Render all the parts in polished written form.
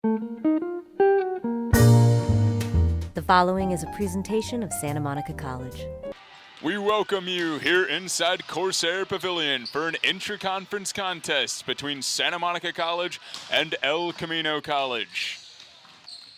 The following is a presentation of Santa Monica College. We welcome you here inside Corsair Pavilion for an intra-conference contest between Santa Monica College and El Camino College.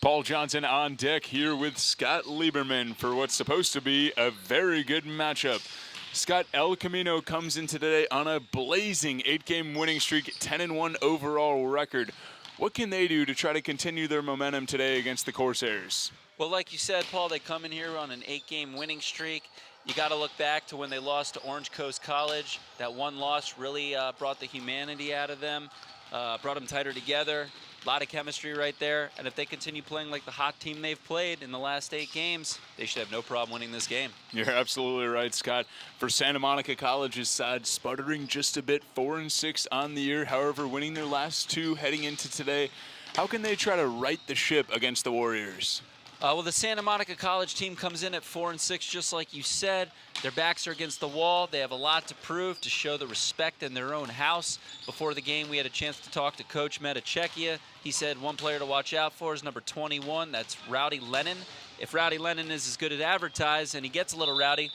Paul Johnson on deck here with Scott Lieberman for what's supposed to be a very good matchup. Scott, El Camino comes in today on a blazing 8-game winning streak, 10-1 overall record. What can they do to try to continue their momentum today against the Corsairs? Well, like you said, Paul, they come in here on an 8-game winning streak. You got to look back to when they lost to Orange Coast College. That one loss really brought the humanity out of them, brought them tighter together. A lot of chemistry right there. And if they continue playing like the hot team they've played in the last 8 games, they should have no problem winning this game. You're absolutely right, Scott. For Santa Monica College's side, sputtering just a bit, 4-6 on the year. However, winning their last 2 heading into today. How can they try to right the ship against the Warriors? Well, the Santa Monica College team comes in at 4-6, just like you said. Their backs are against the wall. They have a lot to prove to show the respect in their own house. Before the game, we had a chance to talk to Coach Metachekia. He said one player to watch out for is number 21. That's Rowdy Lennon. If Rowdy Lennon is as good as advertised and he gets a little rowdy,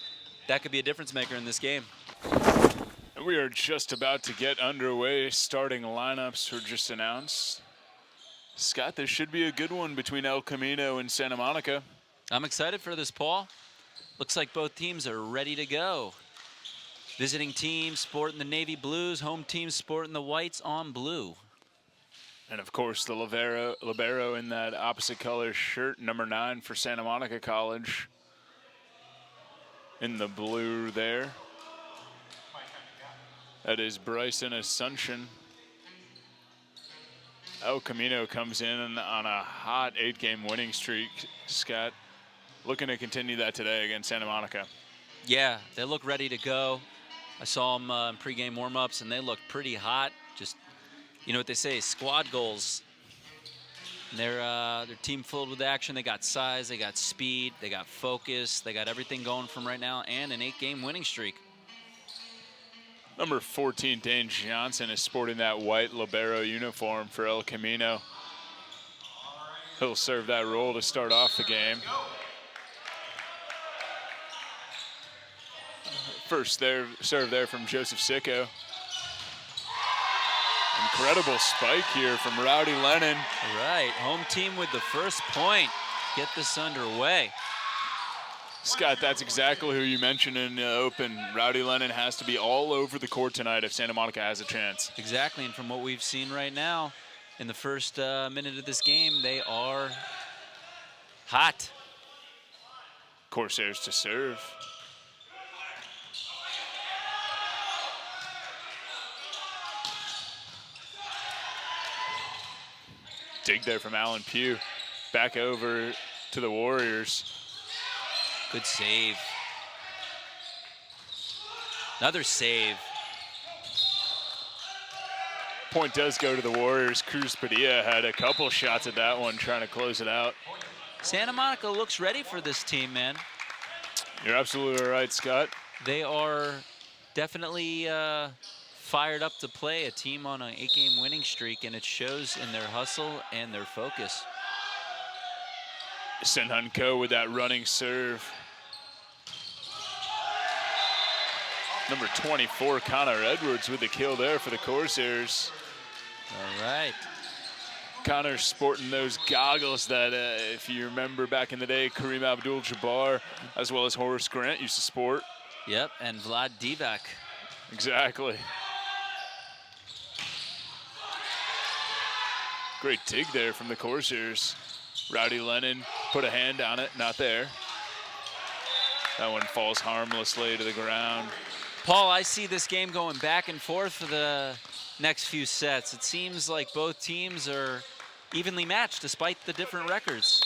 that could be a difference maker in this game. We are just about to get underway. Starting lineups were just announced. Scott, this should be a good one between El Camino and Santa Monica. I'm excited for this, Paul. Looks like both teams are ready to go. Visiting team sporting the navy blues, home team sporting the whites on blue. And of course, the libero in that opposite color shirt, number 9 for Santa Monica College. In the blue there. That is Bryson Asuncion. El Camino comes in on a hot 8-game winning streak, Scott. Looking to continue that today against Santa Monica. Yeah, they look ready to go. I saw them in pregame warm-ups, and they looked pretty hot. Just, you know what they say, squad goals. Their team filled with action. They got size, they got speed, they got focus, they got everything going from right now, and an 8-game winning streak. Number 14, Dane Johnson, is sporting that white libero uniform for El Camino. He'll serve that role to start off the game. First serve there from Joseph Sicko. Incredible spike here from Rowdy Lennon. All right, home team with the first point. Get this underway. Scott, that's exactly who you mentioned in the open. Rowdy Lennon has to be all over the court tonight if Santa Monica has a chance. Exactly, and from what we've seen right now, in the first minute of this game, they are hot. Corsairs to serve. Dig there from Alan Pugh. Back over to the Warriors. Good save. Another save. Point does go to the Warriors. Cruz Padilla had a couple shots at that one, trying to close it out. Santa Monica looks ready for this team, man. You're absolutely right, Scott. They are definitely fired up to play a team on an 8-game winning streak, and it shows in their hustle and their focus. Senhun Ko with that running serve. Number 24, Connor Edwards with the kill there for the Corsairs. All right. Connor sporting those goggles that, if you remember back in the day, Kareem Abdul-Jabbar, as well as Horace Grant used to sport. Yep, and Vlad Divac. Exactly. Great dig there from the Corsairs. Rowdy Lennon put a hand on it, not there. That one falls harmlessly to the ground. Paul, I see this game going back and forth for the next few sets. It seems like both teams are evenly matched despite the different records.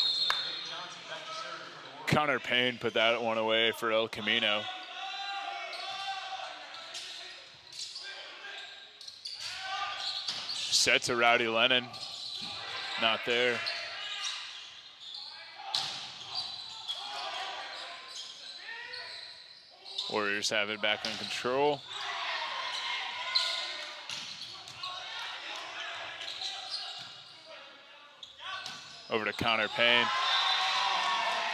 Connor Payne put that one away for El Camino. Set to Rowdy Lennon, not there. Warriors have it back in control. Over to Connor Payne.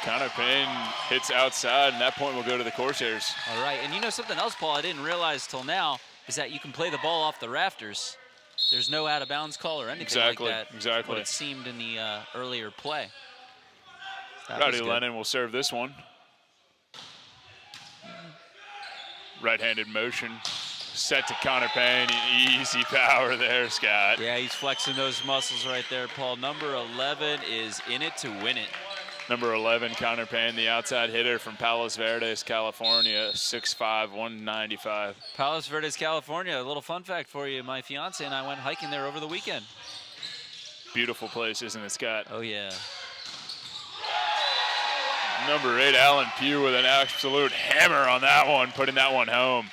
Connor Payne hits outside, and that point will go to the Corsairs. All right, and you know something else, Paul, I didn't realize till now, is that you can play the ball off the rafters. There's no out-of-bounds call or anything like that. Exactly. What it seemed in the earlier play. Rowdy Lennon will serve this one. Right-handed motion. Set to Connor Payne. Easy power there, Scott. Yeah, he's flexing those muscles right there, Paul. Number 11 is in it to win it. Number 11, Connor Payne, the outside hitter from Palos Verdes, California, 6'5", 195. Palos Verdes, California. A little fun fact for you. My fiance and I went hiking there over the weekend. Beautiful place, isn't it, Scott? Oh, yeah. Number 8, Alan Pugh with an absolute hammer on that one, putting that one home.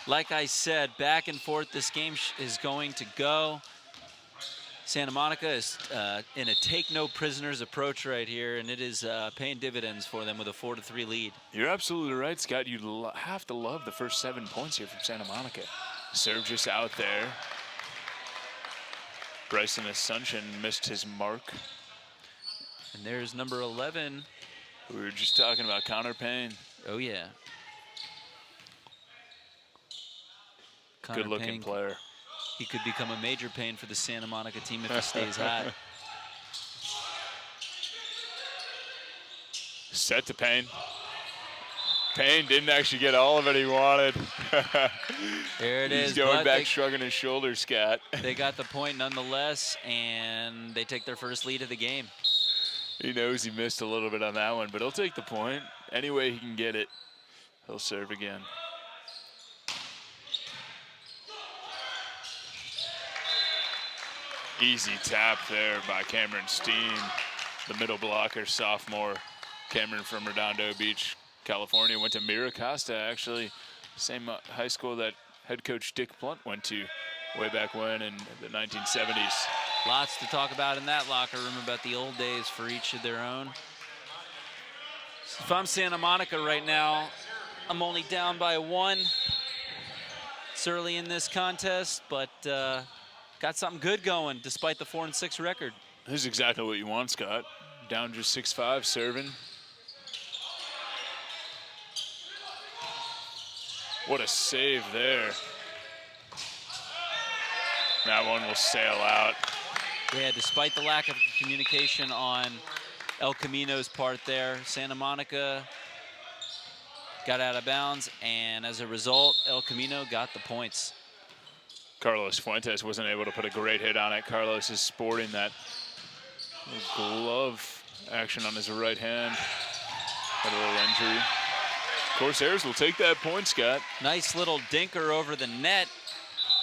Like I said, back and forth this game is going to go. Santa Monica is in a take-no-prisoners approach right here, and it is paying dividends for them with a 4-3 lead. You're absolutely right, Scott. You have to love the first 7 points here from Santa Monica. Serve just out there. Bryson Asuncion missed his mark. And there's number 11. We were just talking about Connor Payne. Oh, yeah. Good-looking player. He could become a major pain for the Santa Monica team if he stays hot. Set to Payne. Payne didn't actually get all of it he wanted. There it is. He's going back, shrugging his shoulders, Scott. They got the point nonetheless, and they take their first lead of the game. He knows he missed a little bit on that one, but he'll take the point. Any way he can get it, he'll serve again. Easy tap there by Cameron Steen, the middle blocker, sophomore. Cameron from Redondo Beach, California, went to Mira Costa, actually, same high school that head coach Dick Blunt went to way back when in the 1970s. Lots to talk about in that locker room about the old days for each of their own. If I'm Santa Monica right now, I'm only down by 1. It's early in this contest, but got something good going despite the 4-6 record. This is exactly what you want, Scott. Down just 6'5", serving. What a save there. That one will sail out. Yeah, despite the lack of communication on El Camino's part there, Santa Monica got out of bounds, and as a result, El Camino got the points. Carlos Fuentes wasn't able to put a great hit on it. Carlos is sporting that glove action on his right hand. Had a little injury. Corsairs will take that point, Scott. Nice little dinker over the net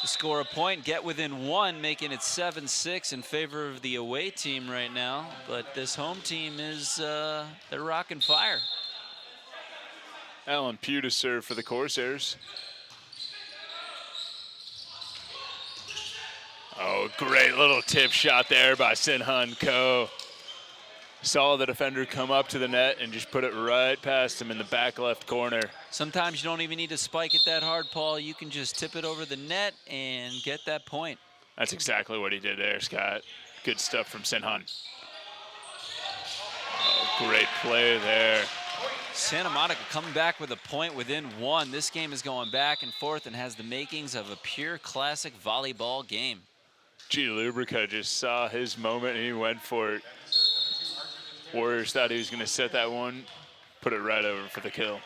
to score a point, get within 1, making it 7-6 in favor of the away team right now. But this home team is, they're rocking fire. Alan Pugh to serve for the Corsairs. Oh, great little tip shot there by Sinhun Ko. Saw the defender come up to the net and just put it right past him in the back left corner. Sometimes you don't even need to spike it that hard, Paul. You can just tip it over the net and get that point. That's exactly what he did there, Scott. Good stuff from Sinhun. Oh, great play there. Santa Monica coming back with a point within 1. This game is going back and forth and has the makings of a pure classic volleyball game. G. Lubrica just saw his moment and he went for it. Warriors thought he was going to set that one, put it right over for the kill.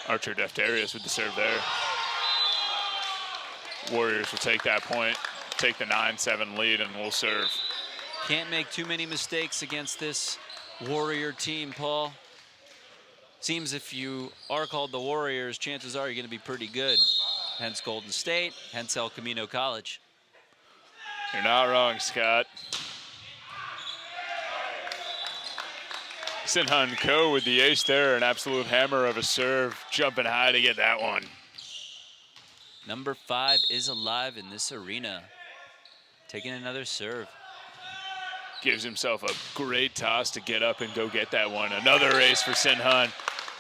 Archer Defterios with the serve there. Warriors will take that point, take the 9-7 lead, and will serve. Can't make too many mistakes against this Warrior team, Paul. Seems if you are called the Warriors, chances are you're going to be pretty good. Hence Golden State, hence El Camino College. You're not wrong, Scott. Sinhun Ko with the ace there, an absolute hammer of a serve, jumping high to get that one. Number 5 is alive in this arena. Taking another serve. Gives himself a great toss to get up and go get that one. Another ace for Sinhun.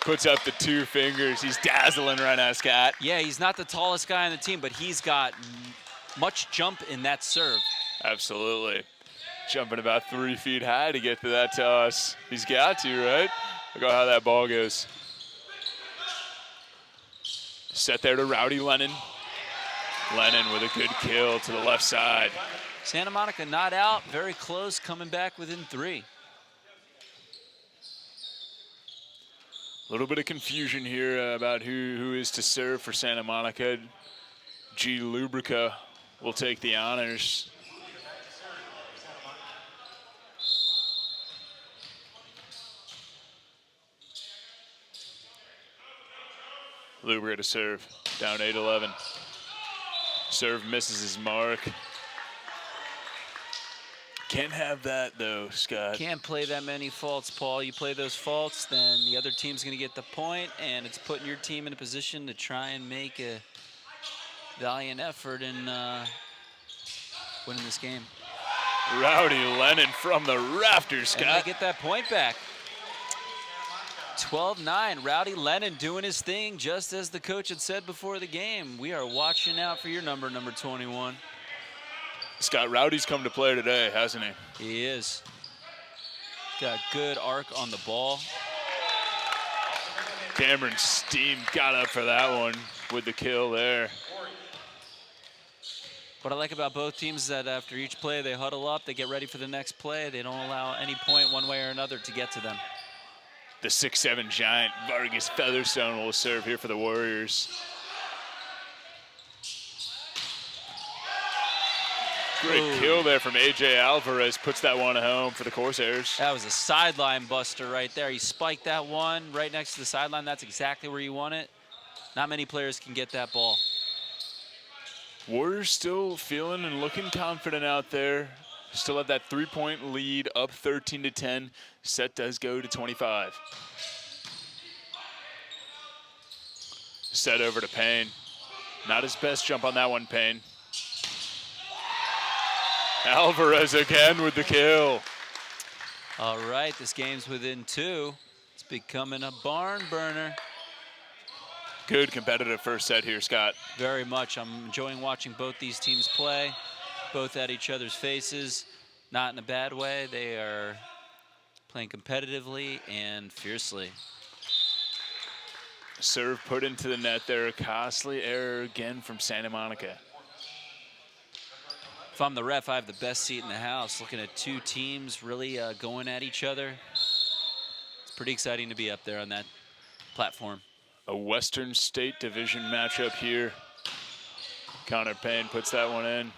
Puts up the 2 fingers. He's dazzling right now, Scott. Yeah, he's not the tallest guy on the team, but he's got much jump in that serve. Absolutely. Jumping about 3 feet high to get to that toss. He's got to, right? Look at how that ball goes. Set there to Rowdy Lennon. Lennon with a good kill to the left side. Santa Monica not out, very close, coming back within 3. A little bit of confusion here about who is to serve for Santa Monica. G. Lubrica will take the honors. Lubrica to serve, down 8-11. Serve misses his mark. Can't have that though, Scott. Can't play that many faults, Paul. You play those faults, then the other team's going to get the point, and it's putting your team in a position to try and make a valiant effort in winning this game. Rowdy Lennon from the rafters, Scott. And they get that point back. 12-9, Rowdy Lennon doing his thing, just as the coach had said before the game. We are watching out for your number 21. Scott, Rowdy's come to play today, hasn't he? He is. Got good arc on the ball. Cameron Steen got up for that one with the kill there. What I like about both teams is that after each play, they huddle up, they get ready for the next play. They don't allow any point one way or another to get to them. The 6'7" giant, Vargas Featherstone, will serve here for the Warriors. Great kill there from A.J. Alvarez, puts that one home for the Corsairs. That was a sideline buster right there. He spiked that one right next to the sideline. That's exactly where you want it. Not many players can get that ball. Warriors still feeling and looking confident out there. Still have that 3-point lead, up 13-10. Set does go to 25. Set over to Payne. Not his best jump on that one, Payne. Alvarez again with the kill. All right, this game's within 2. It's becoming a barn burner. Good competitive first set here, Scott. Very much. I'm enjoying watching both these teams play. Both at each other's faces. Not in a bad way. They are playing competitively and fiercely. Serve put into the net there. A costly error again from Santa Monica. If I'm the ref, I have the best seat in the house. Looking at 2 teams really going at each other. It's pretty exciting to be up there on that platform. A Western State Division matchup here. Connor Payne puts that one in.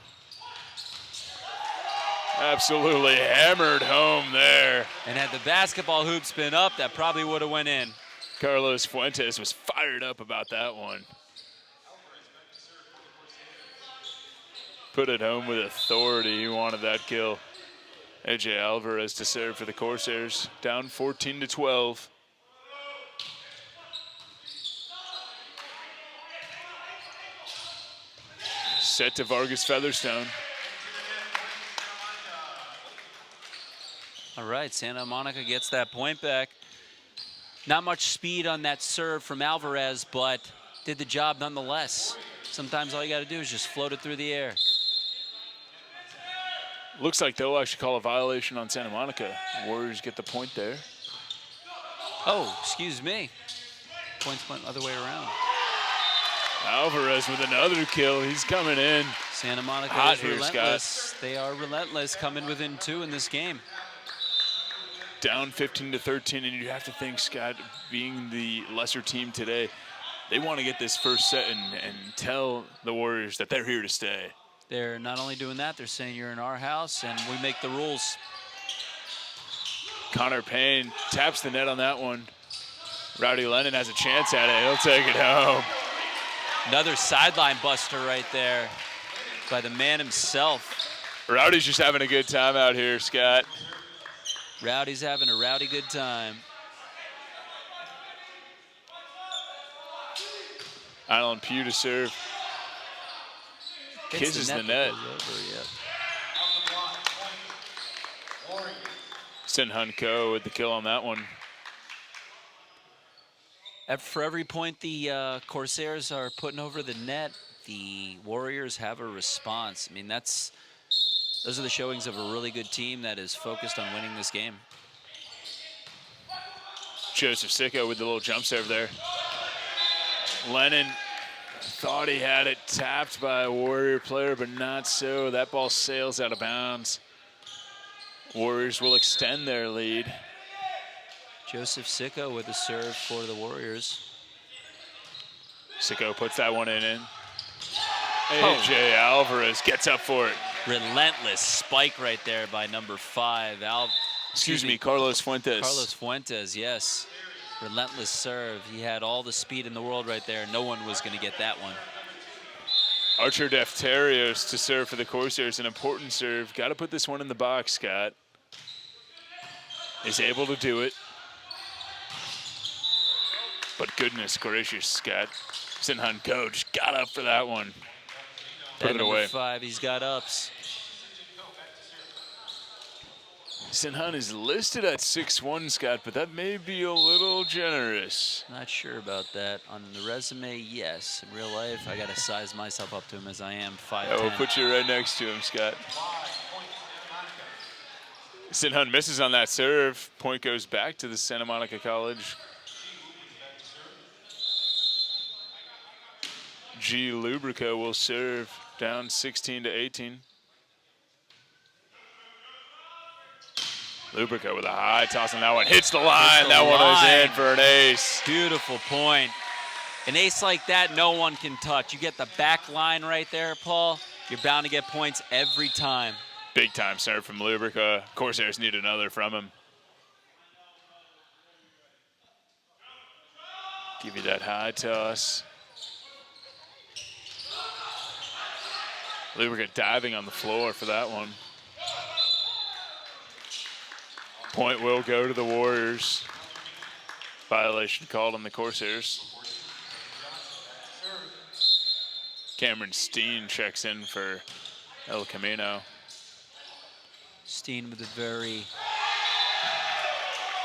Absolutely hammered home there. And had the basketball hoops been up, that probably would have went in. Carlos Fuentes was fired up about that one. Put it home with authority. He wanted that kill. A.J. Alvarez to serve for the Corsairs. Down 14-12. Set to Vargas Featherstone. All right, Santa Monica gets that point back. Not much speed on that serve from Alvarez, but did the job nonetheless. Sometimes all you got to do is just float it through the air. Looks like they'll actually call a violation on Santa Monica. Warriors get the point there. Oh, excuse me. Points went the other way around. Alvarez with another kill. He's coming in. Santa Monica Hot is here, relentless. Scott. They are relentless, coming within 2 in this game. Down 15-13, and you have to think, Scott, being the lesser team today, they want to get this first set and tell the Warriors that they're here to stay. They're not only doing that, they're saying you're in our house and we make the rules. Connor Payne taps the net on that one. Rowdy Lennon has a chance at it. He'll take it home. Another sideline buster right there by the man himself. Rowdy's just having a good time out here, Scott. Rowdy's having a rowdy good time. Island Pugh to serve. Kisses the net. Sin Hun Ko with the kill on that one. For every point the Corsairs are putting over the net, the Warriors have a response. I mean, those are the showings of a really good team that is focused on winning this game. Joseph Sicko with the little jump serve there. Lennon thought he had it tapped by a Warrior player, but not so. That ball sails out of bounds. Warriors will extend their lead. Joseph Sicko with a serve for the Warriors. Sicko puts that one in. AJ Alvarez gets up for it. Relentless spike right there by number 5. Carlos Fuentes. Carlos Fuentes, yes. Relentless serve. He had all the speed in the world right there. No one was going to get that one. Archer Defterios to serve for the Corsairs. An important serve. Got to put this one in the box, Scott. Is able to do it. But goodness gracious, Scott. Sinhan coach got up for that one. Put it away. 5, he's got ups. Sinhan is listed at 6'1", Scott, but that may be a little generous. Not sure about that. On the resume, yes. In real life, I got to size myself up to him as I am 5'10". I will put you right next to him, Scott. Sinhan misses on that serve. Point goes back to the Santa Monica College. G. Lubrica will serve down 16-18. Lubrica with a high toss on that one. Hits the line. That one was in for an ace. Beautiful point. An ace like that, no one can touch. You get the back line right there, Paul. You're bound to get points every time. Big time serve from Lubrica. Corsairs need another from him. Give you that high toss. Lubrica diving on the floor for that one. Point will go to the Warriors. Violation called on the Corsairs. Cameron Steen checks in for El Camino. Steen with a very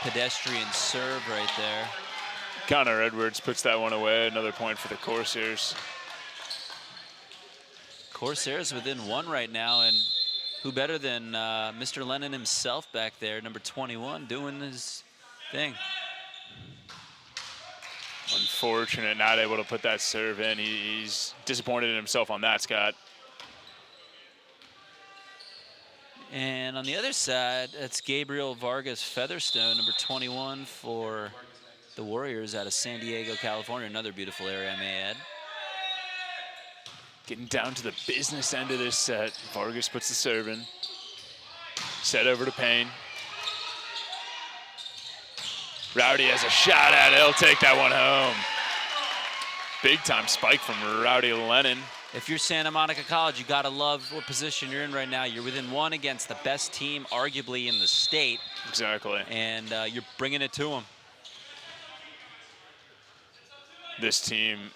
pedestrian serve right there. Connor Edwards puts that one away. Another point for the Corsairs. Corsairs within 1 right now, and who better than Mr. Lennon himself back there, number 21, doing his thing. Unfortunate, not able to put that serve in. He's disappointed in himself on that, Scott. And on the other side, that's Gabriel Vargas Featherstone, number 21 for the Warriors out of San Diego, California. Another beautiful area, I may add. Getting down to the business end of this set. Vargas puts the serve in. Set over to Payne. Rowdy has a shot at it. He'll take that one home. Big time spike from Rowdy Lennon. If you're Santa Monica College, you gotta love what position you're in right now. You're within 1 against the best team, arguably in the state. Exactly. And you're bringing it to them. This team,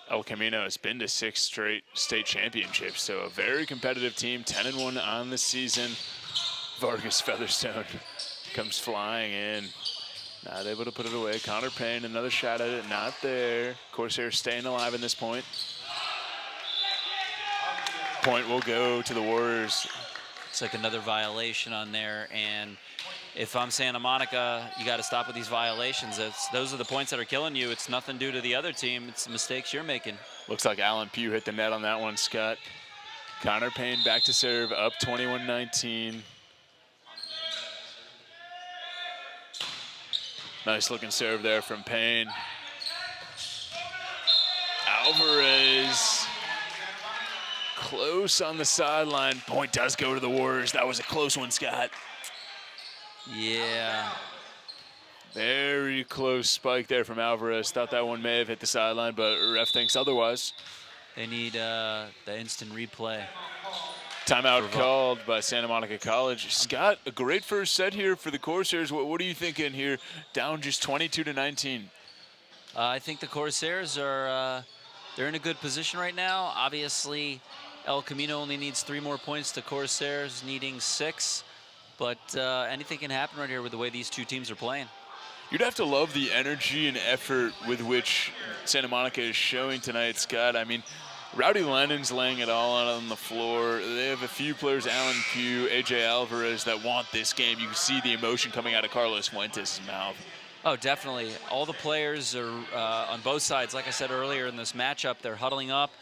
El Camino, has been to 6 straight state championships, so a very competitive team, 10-1 on the season. Vargas Featherstone comes flying in. Not able to put it away. Connor Payne, another shot at it, not there. Corsairs staying alive in this point. Point will go to the Warriors. It's like another violation on there, and if I'm Santa Monica, you got to stop with these violations. Those are the points that are killing you. It's nothing due to the other team. It's the mistakes you're making. Looks like Alan Pugh hit the net on that one, Scott. Connor Payne back to serve, up 21-19. Nice looking serve there from Payne. Alvarez close on the sideline. Point does go to the Warriors. That was a close one, Scott. Yeah. Very close spike there from Alvarez. Thought that one may have hit the sideline, but ref thinks otherwise. They need the instant replay. Timeout called by Santa Monica College. Scott, a great first set here for the Corsairs. What are you thinking here? Down just 22-19. I think the Corsairs are they're in a good position right now. Obviously, El Camino only needs 3 more points to Corsairs needing 6. But anything can happen right here with the way these two teams are playing. You'd have to love the energy and effort with which Santa Monica is showing tonight, Scott. I mean, Rowdy Lennon's laying it all out on the floor. They have a few players, Alan Pugh, AJ Alvarez, that want this game. You can see the emotion coming out of Carlos Fuentes' mouth. Oh, definitely. All the players are on both sides. Like I said earlier in this matchup, they're huddling up.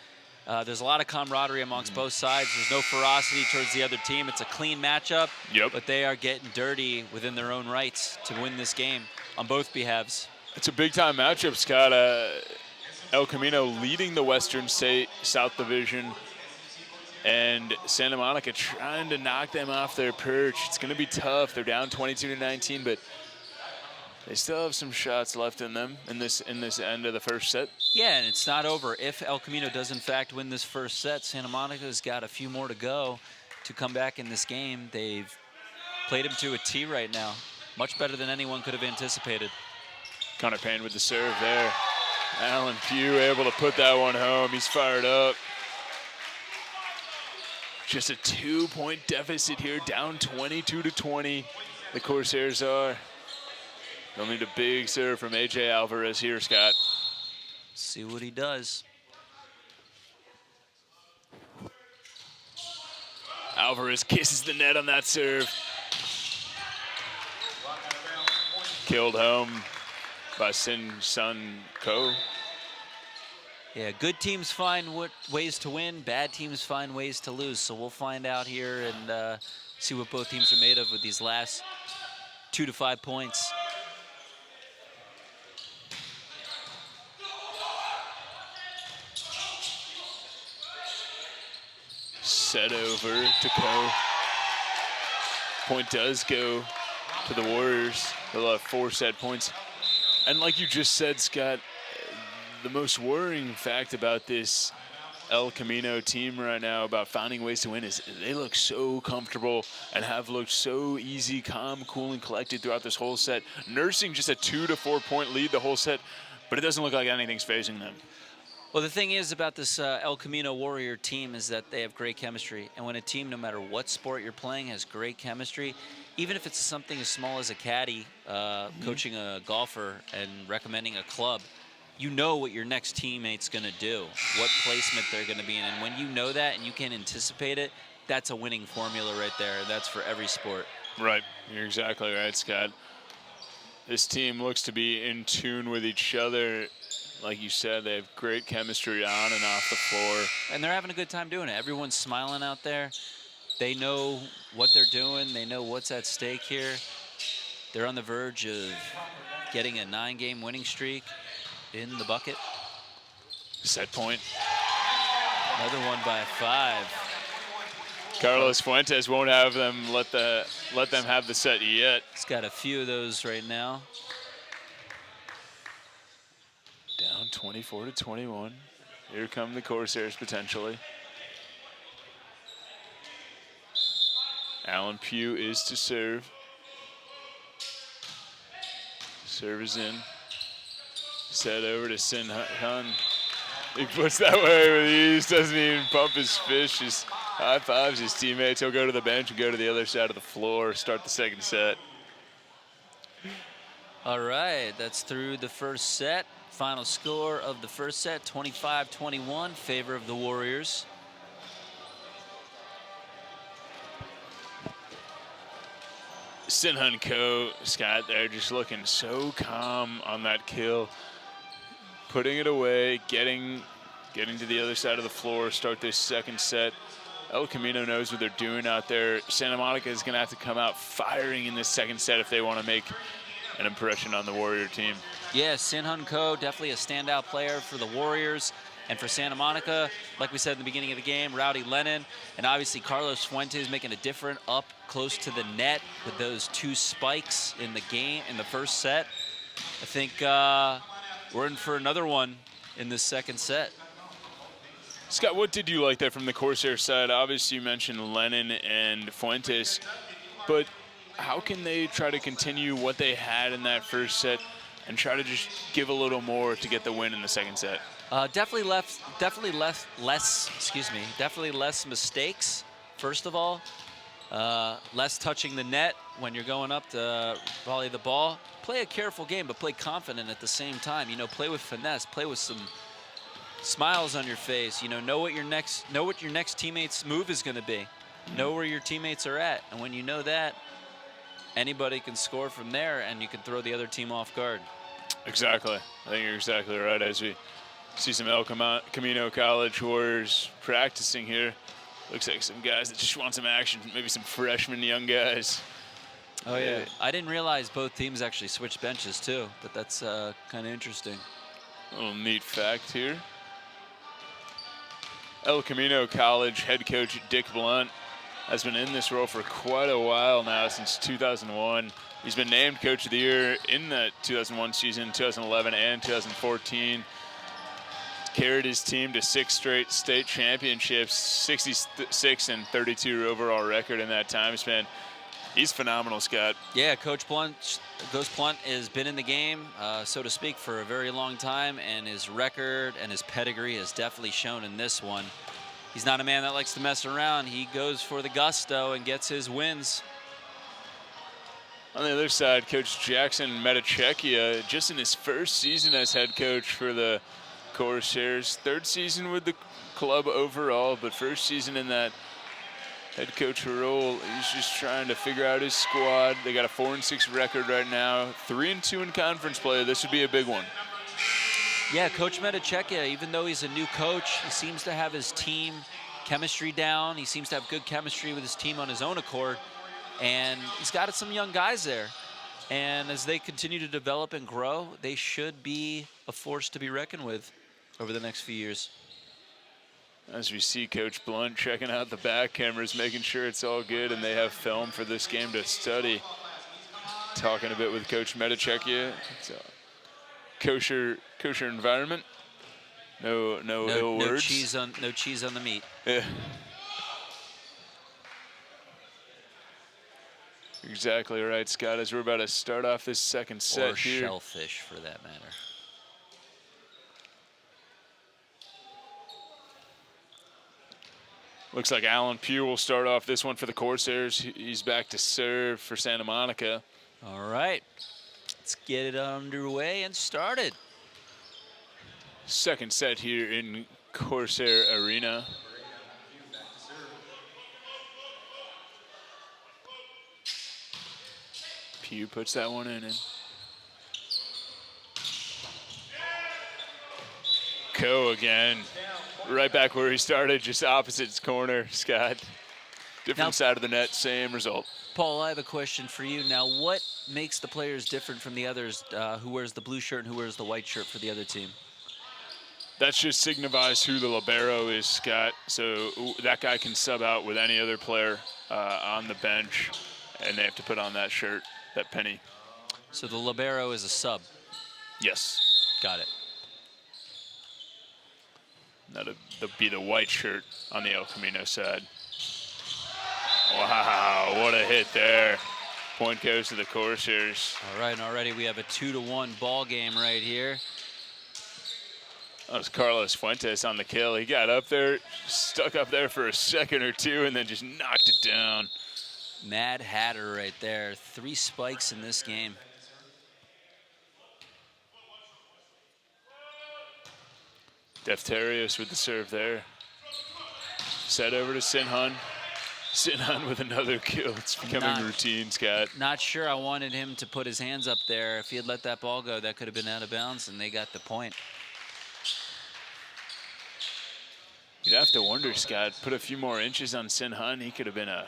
There's a lot of camaraderie amongst both sides. There's no ferocity towards the other team. It's a clean matchup, but they are getting dirty within their own rights to win this game on both behalves. It's a big-time matchup, Scott. El Camino leading the Western State South Division, and Santa Monica trying to knock them off their perch. It's going to be tough. They're down 22-19, but they still have some shots left in them in this end of the first set. Yeah, and it's not over. If El Camino does, in fact, win this first set, Santa Monica's got a few more to go to come back in this game. They've played him to a T right now. Much better than anyone could have anticipated. Connor Payne with the serve there. Alan Pugh able to put that one home. He's fired up. Just a 2-point deficit here, down 22-20. The Corsairs are. They'll need a big serve from AJ Alvarez here, Scott. See what he does. Alvarez kisses the net on that serve. Killed home by Sin Sun Ko. Yeah, good teams find ways to win, bad teams find ways to lose. So we'll find out here and see what both teams are made of with these last 2 to 5 points. Set over to Ko. Point does go to the Warriors. They'll have 4 set points. And like you just said, Scott, the most worrying fact about this El Camino team right now about finding ways to win is they look so comfortable and have looked so easy, calm, cool, and collected throughout this whole set, nursing just a 2 to 4 point lead the whole set, but it doesn't look like anything's phasing them. Well, the thing is about this El Camino Warrior team is that they have great chemistry. And when a team, no matter what sport you're playing, has great chemistry, even if it's something as small as a caddy coaching a golfer and recommending a club, you know what your next teammate's going to do, what placement they're going to be in. And when you know that and you can anticipate it, that's a winning formula right there. That's for every sport. Right. You're exactly right, Scott. This team looks to be in tune with each other. Like you said, they have great chemistry on and off the floor. And they're having a good time doing it. Everyone's smiling out there. They know what they're doing. They know what's at stake here. They're on the verge of getting a 9-game winning streak in the bucket. Set point. Another one by 5. Carlos Fuentes won't have them let them have the set yet. He's got a few of those right now. Down 24-21. Here come the Corsairs potentially. Alan Pugh is to serve. Serve is in. Set over to Sin Hun. He puts that way with ease, doesn't even pump his fist, just high fives his teammates. He'll go to the bench and go to the other side of the floor, start the second set. All right, that's through the first set. Final score of the first set, 25-21, favor of the Warriors. Sin Hun Ko, Scott, they're just looking so calm on that kill. Putting it away, getting to the other side of the floor, start this second set. El Camino knows what they're doing out there. Santa Monica is gonna have to come out firing in this second set if they wanna make an impression on the Warrior team. Yeah, Sin Hun Ko, definitely a standout player for the Warriors. And for Santa Monica, like we said in the beginning of the game, Rowdy Lennon, and obviously Carlos Fuentes making a difference up close to the net with those 2 spikes in the game, in the first set. I think we're in for another one in this second set. Scott, what did you like there from the Corsair side? Obviously, you mentioned Lennon and Fuentes, but how can they try to continue what they had in that first set and try to just give a little more to get the win in the second set? Definitely less mistakes, first of all. less touching the net when you're going up to volley the ball. Play a careful game, but play confident at the same time. You know, play with finesse, play with some smiles on your face. You know what your next teammate's move is going to be. Know where your teammates are at, and when you know that, anybody can score from there, and you can throw the other team off guard. Exactly. I think you're exactly right. As we see some El Camino College Warriors practicing here, looks like some guys that just want some action, maybe some freshman young guys. Oh, yeah. I didn't realize both teams actually switched benches, too, but that's kind of interesting. A little neat fact here. El Camino College head coach Dick Blunt has been in this role for quite a while now, since 2001. He's been named Coach of the Year in the 2001 season, 2011, and 2014. Carried his team to 6 straight state championships, 66 and 32 overall record in that time span. He's phenomenal, Scott. Yeah, Coach Blunt has been in the game, so to speak, for a very long time, and his record and his pedigree has definitely shown in this one. He's not a man that likes to mess around. He goes for the gusto and gets his wins. On the other side, Coach Jackson Metachekia, just in his first season as head coach for the Corsairs. 3rd season with the club overall, but first season in that head coach role. He's just trying to figure out his squad. They got a 4-6 record right now, 3-2 in conference play. This would be a big one. Yeah, Coach Metachekia, even though he's a new coach, he seems to have his team chemistry down. He seems to have good chemistry with his team on his own accord. And he's got some young guys there. And as they continue to develop and grow, they should be a force to be reckoned with over the next few years. As we see Coach Blunt checking out the back cameras, making sure it's all good, and they have film for this game to study. Talking a bit with Coach Metachekia. It's a kosher environment. No ill words. No cheese on the meat. Yeah. Exactly right, Scott, as we're about to start off this second set or here. Shellfish, for that matter. Looks like Alan Pugh will start off this one for the Corsairs. He's back to serve for Santa Monica. All right, let's get it underway and started. Second set here in Corsair Arena. Pugh puts that one in. Ko again, right back where he started, just opposite his corner, Scott. Different side of the net, same result. Paul, I have a question for you. Now, what makes the players different from the others who wears the blue shirt and who wears the white shirt for the other team? That just signifies who the libero is, Scott. So that guy can sub out with any other player on the bench, and they have to put on that shirt, that penny. So the libero is a sub? Yes. Got it. That'll be the white shirt on the El Camino side. Wow, what a hit there. Point goes to the Corsairs. All right, and already we have a 2-1 ball game right here. That was Carlos Fuentes on the kill. He got up there, stuck up there for a second or two, and then just knocked it down. Mad Hatter right there. 3 spikes in this game. Defterios with the serve there. Set over to Sinhun. Sinhun with another kill. It's becoming routine, Scott. Not sure I wanted him to put his hands up there. If he had let that ball go, that could have been out of bounds, and they got the point. You'd have to wonder, Scott, put a few more inches on Sinhun. He could have been a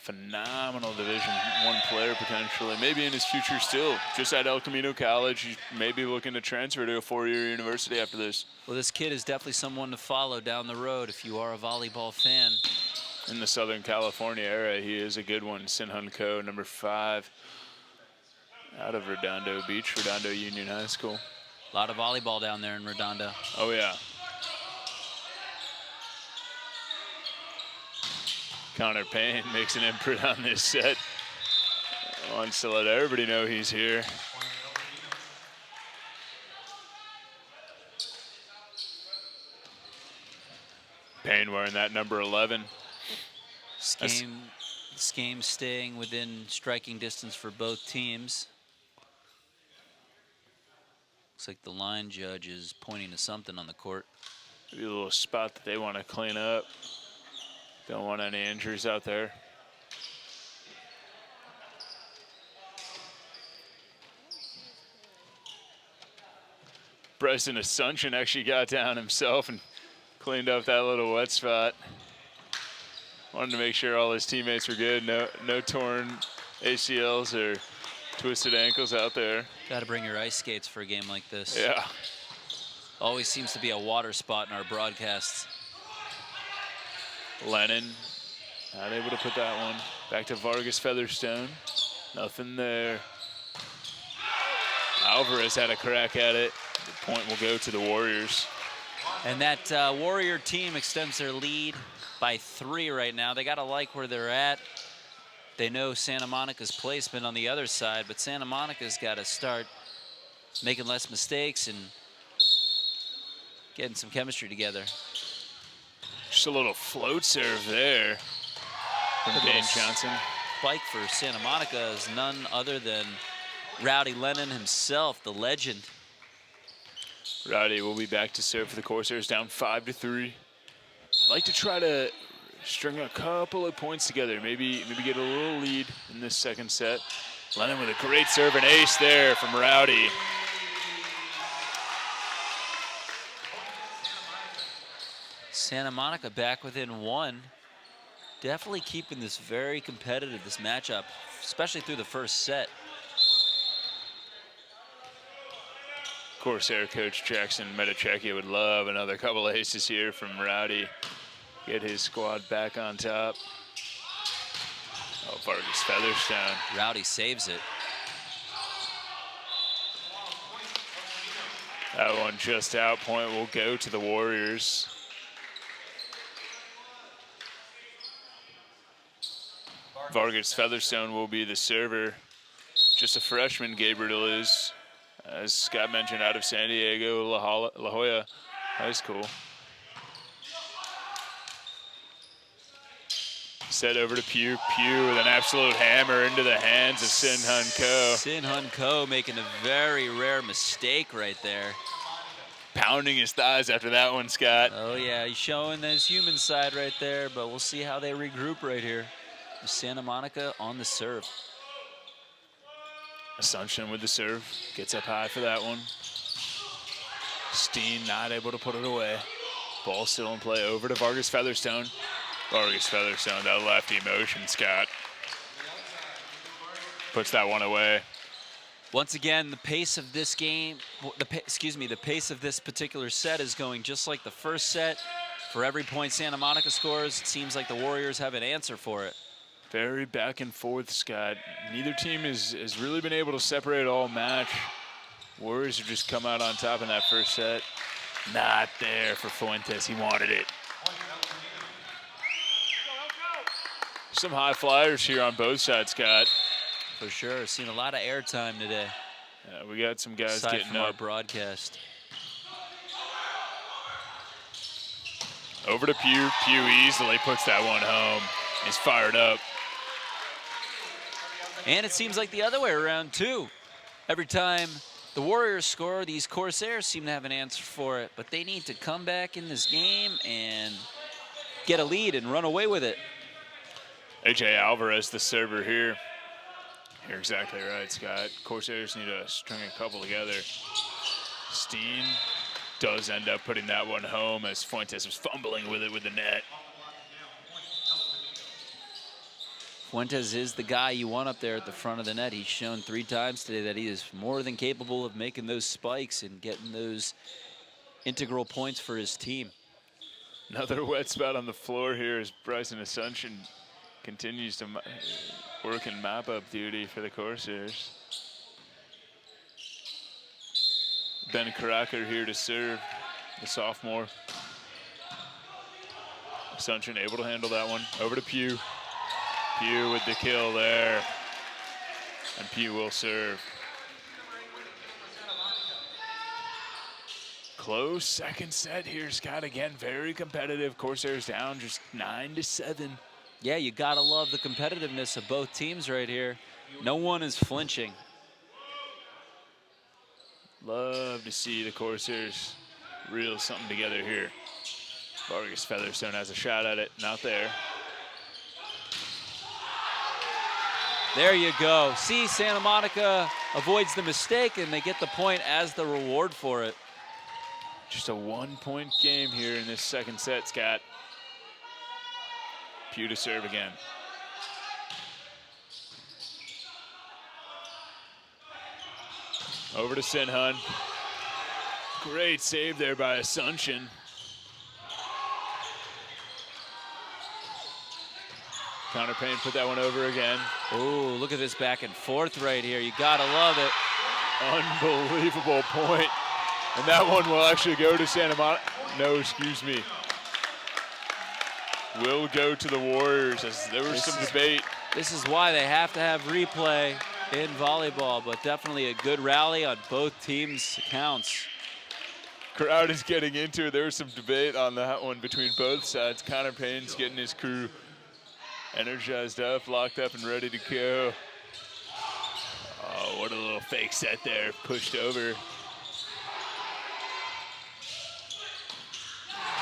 phenomenal Division I player potentially. Maybe in his future still. Just at El Camino College, he may be looking to transfer to a 4-year university after this. Well, this kid is definitely someone to follow down the road if you are a volleyball fan. In the Southern California area, he is a good one. Sinhun Ko, number 5, out of Redondo Beach, Redondo Union High School. A lot of volleyball down there in Redondo. Oh, yeah. Connor Payne makes an imprint on this set. Wants to let everybody know he's here. Payne wearing that number 11. This game staying within striking distance for both teams. Looks like the line judge is pointing to something on the court. Maybe a little spot that they want to clean up. Don't want any injuries out there. Bryson Asuncion actually got down himself and cleaned up that little wet spot. Wanted to make sure all his teammates were good. No torn ACLs or twisted ankles out there. Got to bring your ice skates for a game like this. Yeah. Always seems to be a water spot in our broadcasts. Lennon not able to put that one. Back to Vargas Featherstone. Nothing there. Alvarez had a crack at it. The point will go to the Warriors. And that Warrior team extends their lead by 3 right now. They got to like where they're at. They know Santa Monica's placement on the other side, but Santa Monica's got to start making less mistakes and getting some chemistry together. Just a little float serve there from Dane Johnson. Spike for Santa Monica is none other than Rowdy Lennon himself, the legend. Rowdy will be back to serve for the Corsairs, down 5-3. Like to try to string a couple of points together, maybe get a little lead in this second set. Lennon with a great serve and ace there from Rowdy. Santa Monica back within 1. Definitely keeping this very competitive, this matchup, especially through the first set. Corsair coach Jackson Metachecki would love another couple of aces here from Rowdy. Get his squad back on top. Oh, Vargas Featherstone. Rowdy saves it. That one just out. Point will go to the Warriors. Vargas Featherstone will be the server. Just a freshman, Gabriel is, as Scott mentioned, out of San Diego, La Jolla High School. Set over to Pugh. Pugh with an absolute hammer into the hands of Sin Hun Ko. Sin Hun Ko making a very rare mistake right there. Pounding his thighs after that one, Scott. Oh yeah, he's showing his human side right there, but we'll see how they regroup right here. Santa Monica on the serve. Asuncion with the serve. Gets up high for that one. Steen not able to put it away. Ball still in play over to Vargas Featherstone. Vargas Featherstone, that lefty motion, Scott. Puts that one away. Once again, the pace of this game, the pace of this particular set is going just like the first set. For every point Santa Monica scores, it seems like the Warriors have an answer for it. Very back and forth, Scott. Neither team has really been able to separate all match. Warriors have just come out on top in that first set. Not there for Fuentes. He wanted it. Some high flyers here on both sides, Scott. For sure. Seen a lot of airtime today. Yeah, we got some guys aside getting from up. our broadcast. Over to Pugh. Pugh easily puts that one home. He's fired up. And it seems like the other way around, too. Every time the Warriors score, these Corsairs seem to have an answer for it. But they need to come back in this game and get a lead and run away with it. A.J. Alvarez, the server here. You're exactly right, Scott. Corsairs need to string a couple together. Steen does end up putting that one home as Fuentes was fumbling with it with the net. Fuentes is the guy you want up there at the front of the net. He's shown 3 times today that he is more than capable of making those spikes and getting those integral points for his team. Another wet spot on the floor here as Bryson Asuncion continues to work in map-up duty for the Corsairs. Ben Karaker here to serve, the sophomore. Asuncion able to handle that one. Over to Pugh. Pugh with the kill there. And Pugh will serve. Close second set here, Scott. Again, very competitive. Corsairs down just 9-7. Yeah, you gotta love the competitiveness of both teams right here. No one is flinching. Love to see the Corsairs reel something together here. Vargas Featherstone has a shot at it, not there. There you go. See, Santa Monica avoids the mistake, and they get the point as the reward for it. Just a 1-point game here in this second set, Scott. Pugh to serve again. Over to Sinhun. Great save there by Asuncion. Connor Payne put that one over again. Oh, look at this back and forth right here. You gotta love it. Unbelievable point. And that one will actually go to Santa Monica. No, excuse me. Will go to the Warriors, as there was some debate. This is why they have to have replay in volleyball, but definitely a good rally on both teams' accounts. Crowd is getting into it. There was some debate on that one between both sides. Connor Payne's getting his crew energized up, locked up, and ready to go. Oh, what a little fake set there, pushed over.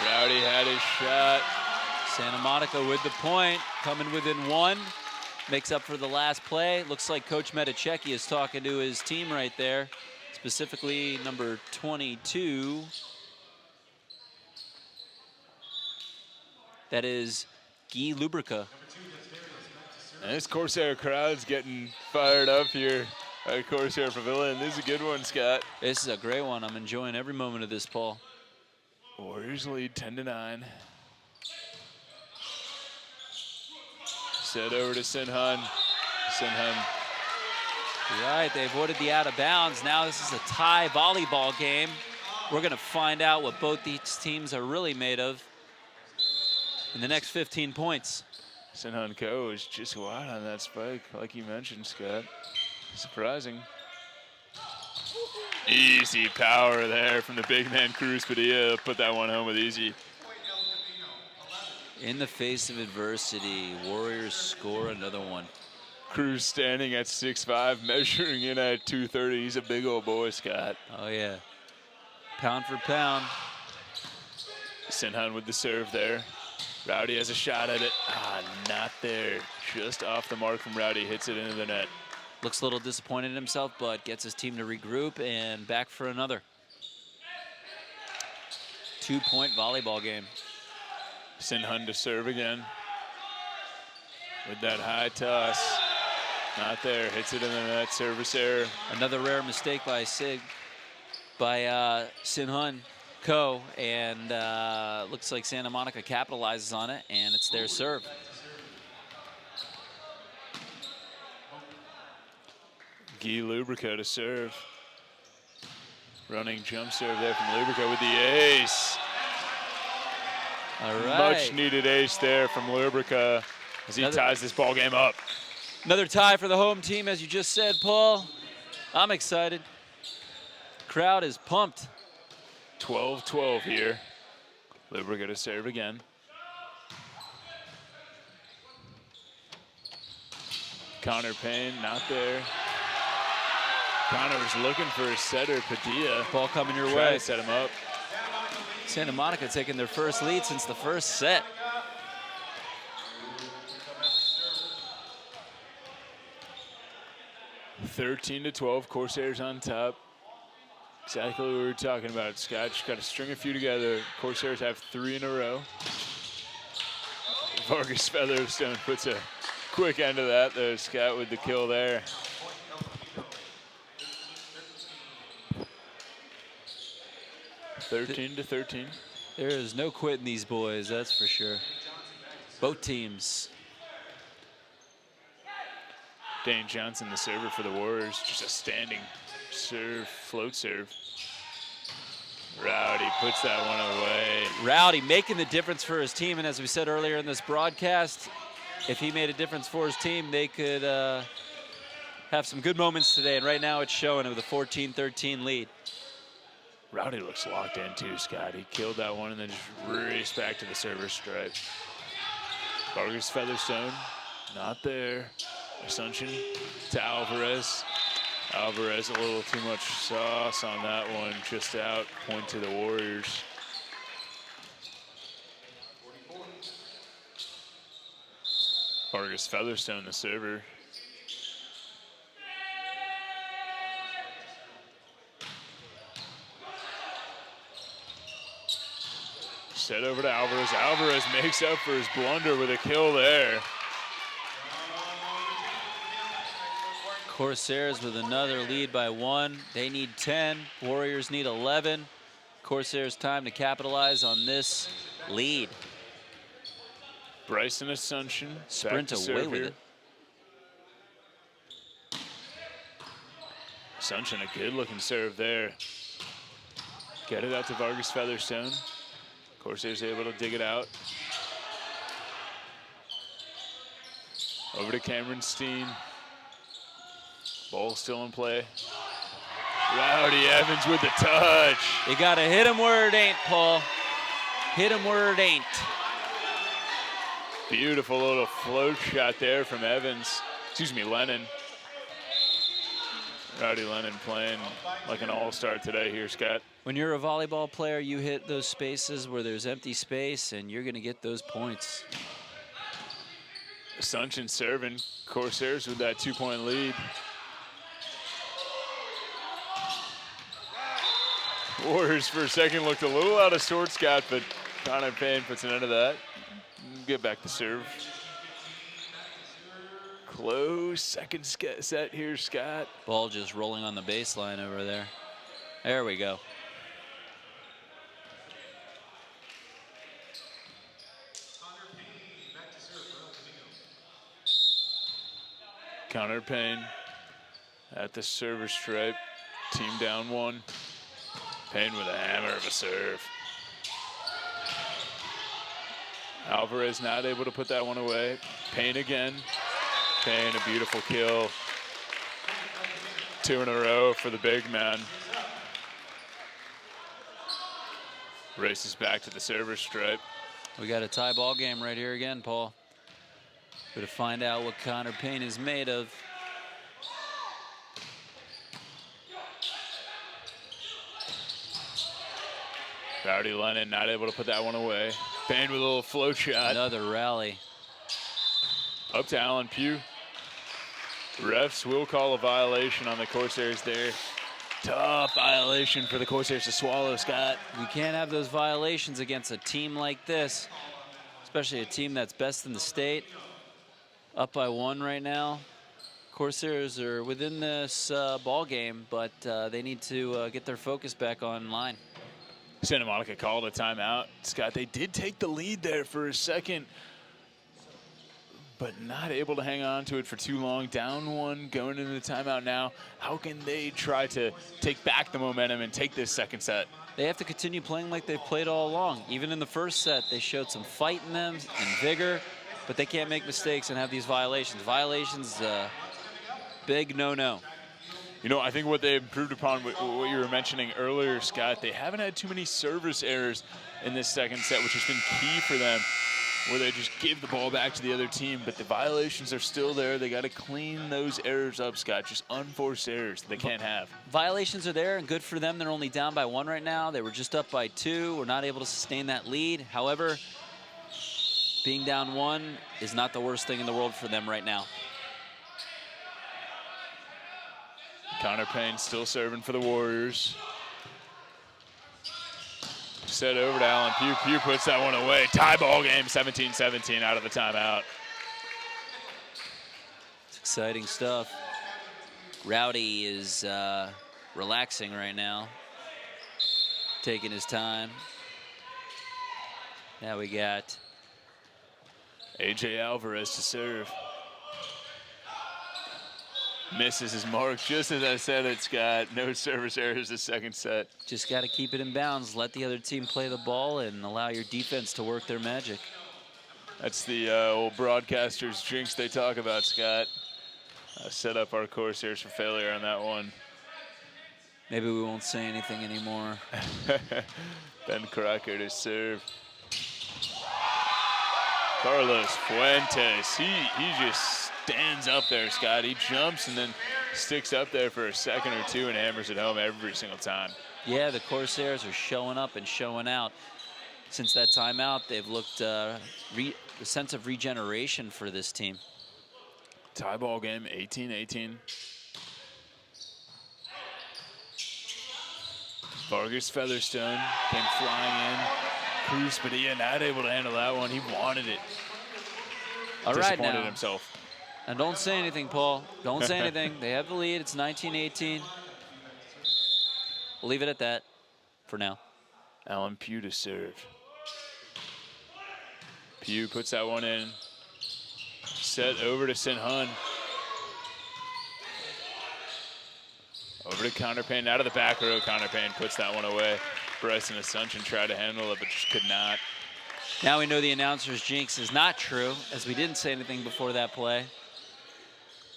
Rowdy had his shot. Santa Monica with the point, coming within one. Makes up for the last play. Looks like Coach Metachecki is talking to his team right there, specifically number 22. That is Guy Lubrica. And this Corsair crowd's getting fired up here at Corsair Pavilion. This is a good one, Scott. This is a great one. I'm enjoying every moment of this, Paul. Warriors lead 10-9. Set over to Sinhun. Sinhun. Right, they avoided the out of bounds. Now this is a tie volleyball game. We're gonna find out what both these teams are really made of in the next 15 points. Sinhun Ko is just wide on that spike, like you mentioned, Scott. Surprising. Easy power there from the big man Cruz Padilla. Put that one home with easy. In the face of adversity, Warriors score another one. Cruz standing at 6'5", measuring in at 230. He's a big old boy, Scott. Oh, yeah. Pound for pound. Sinhun with the serve there. Rowdy has a shot at it. Not there. Just off the mark from Rowdy. Hits it into the net. Looks a little disappointed in himself, but gets his team to regroup and back for another. 2-point volleyball game. Sinhun to serve again. With that high toss. Not there. Hits it in the net. Service error. Another rare mistake by Sinhun Ko, and looks like Santa Monica capitalizes on it, and it's their serve. Guy Lubrica to serve. Running jump serve there from Lubrica with the ace. All right. Much needed ace there from Lubrica as he ties this ball game up. Another tie for the home team, as you just said, Paul. I'm excited. Crowd is pumped. 12-12 here. Lubrica to serve again. Connor Payne not there. Connor's looking for a setter. Padilla. Ball coming your Try way. to set him up. Santa Monica taking their first lead since the first set. (13-12). Corsairs on top. Exactly what we were talking about. Scott just got to string a few together. Corsairs have 3 in a row. Vargas Featherstone puts a quick end to that, though. Scott with the kill there. (13-13). There is no quitting these boys, that's for sure. Both teams. Dane Johnson, the server for the Warriors, just a standing serve, float serve. Rowdy puts that one away. Rowdy making the difference for his team, and as we said earlier in this broadcast, if he made a difference for his team, they could have some good moments today, and right now it's showing with a 14-13 lead. Rowdy looks locked in too, Scott. He killed that one and then just raced back to the server stripe. Vargas Featherstone, not there. Asuncion to Alvarez. Alvarez a little too much sauce on that one, just out, point to the Warriors. Vargas Featherstone, the server. Set over to Alvarez. Alvarez makes up for his blunder with a kill there. Corsairs with another lead by 1. They need 10. Warriors need 11. Corsairs time to capitalize on this lead. Bryson Asuncion Sprint away with it. Asuncion, a good looking serve there. Get it out to Vargas Featherstone. Corsairs able to dig it out. Over to Cameron Steen. Ball still in play. Rowdy Evans with the touch. You gotta hit him where it ain't, Paul. Hit him where it ain't. Beautiful little float shot there from Evans. Excuse me, Lennon. Rowdy Lennon playing like an all-star today here, Scott. When you're a volleyball player, you hit those spaces where there's empty space, and you're gonna get those points. Asuncion serving. Corsairs with that 2-point lead. Warriors for a second looked a little out of sorts, Scott, but Connor Payne puts an end to that. Get back to serve. Close second set here, Scott. Ball just rolling on the baseline over there. There we go. Connor Payne at the server stripe. Team down 1. Payne with a hammer of a serve. Alvarez not able to put that one away. Payne again. Payne, a beautiful kill. 2 in a row for the big man. Races back to the server stripe. We got a tie ball game right here again, Paul. We're to find out what Connor Payne is made of. Rowdy Lennon not able to put that one away. Payne with a little float shot. Another rally. Up to Alan Pugh. Refs will call a violation on the Corsairs there. Tough violation for the Corsairs to swallow, Scott. We can't have those violations against a team like this, especially a team that's best in the state. Up by 1 right now. Corsairs are within this ball game, but they need to get their focus back online. Santa Monica called a timeout. Scott, they did take the lead there for a second, but not able to hang on to it for too long. Down 1, going into the timeout now. How can they try to take back the momentum and take this second set? They have to continue playing like they've played all along. Even in the first set, they showed some fight in them and vigor, but they can't make mistakes and have these violations. Violations, big no-no. You know, I think what they improved upon, what you were mentioning earlier, Scott, they haven't had too many service errors in this second set, which has been key for them, where they just give the ball back to the other team, but the violations are still there. They got to clean those errors up, Scott, just unforced errors they can't have. Violations are there, and good for them. They're only down by 1 right now. They were just up by 2. We're not able to sustain that lead. However, being down 1 is not the worst thing in the world for them right now. Connor Payne still serving for the Warriors. Set over to Alan Pugh. Pugh puts that one away. Tie ball game, 17-17 out of the timeout. It's exciting stuff. Rowdy is relaxing right now, taking his time. Now we got AJ Alvarez to serve. Misses his mark just as I said it, Scott. No service errors this second set. Just got to keep it in bounds. Let the other team play the ball and allow your defense to work their magic. That's the old broadcaster's jinx they talk about, Scott. Set up our Corsairs for failure on that one. Maybe we won't say anything anymore. Ben Crocker to serve. Carlos Fuentes, he just stands up there, Scott. He jumps and then sticks up there for a second or two and hammers it home every single time. Yeah, the Corsairs are showing up and showing out. Since that timeout, they've looked a sense of regeneration for this team. Tie ball game, 18-18. Vargas Featherstone came flying in. Cruz Padilla not able to handle that one. He wanted it. All right, Disappointed now. himself. And don't say anything, Paul. Don't say anything. They have the lead. It's 19-18. We'll leave it at that for now. Alan Pugh to serve. Pugh puts that one in. Set over to Sin Hun. Over to Connor Payne, out of the back row. Connor Payne puts that one away. Bryson Asuncion tried to handle it, but just could not. Now we know the announcer's jinx is not true, as we didn't say anything before that play.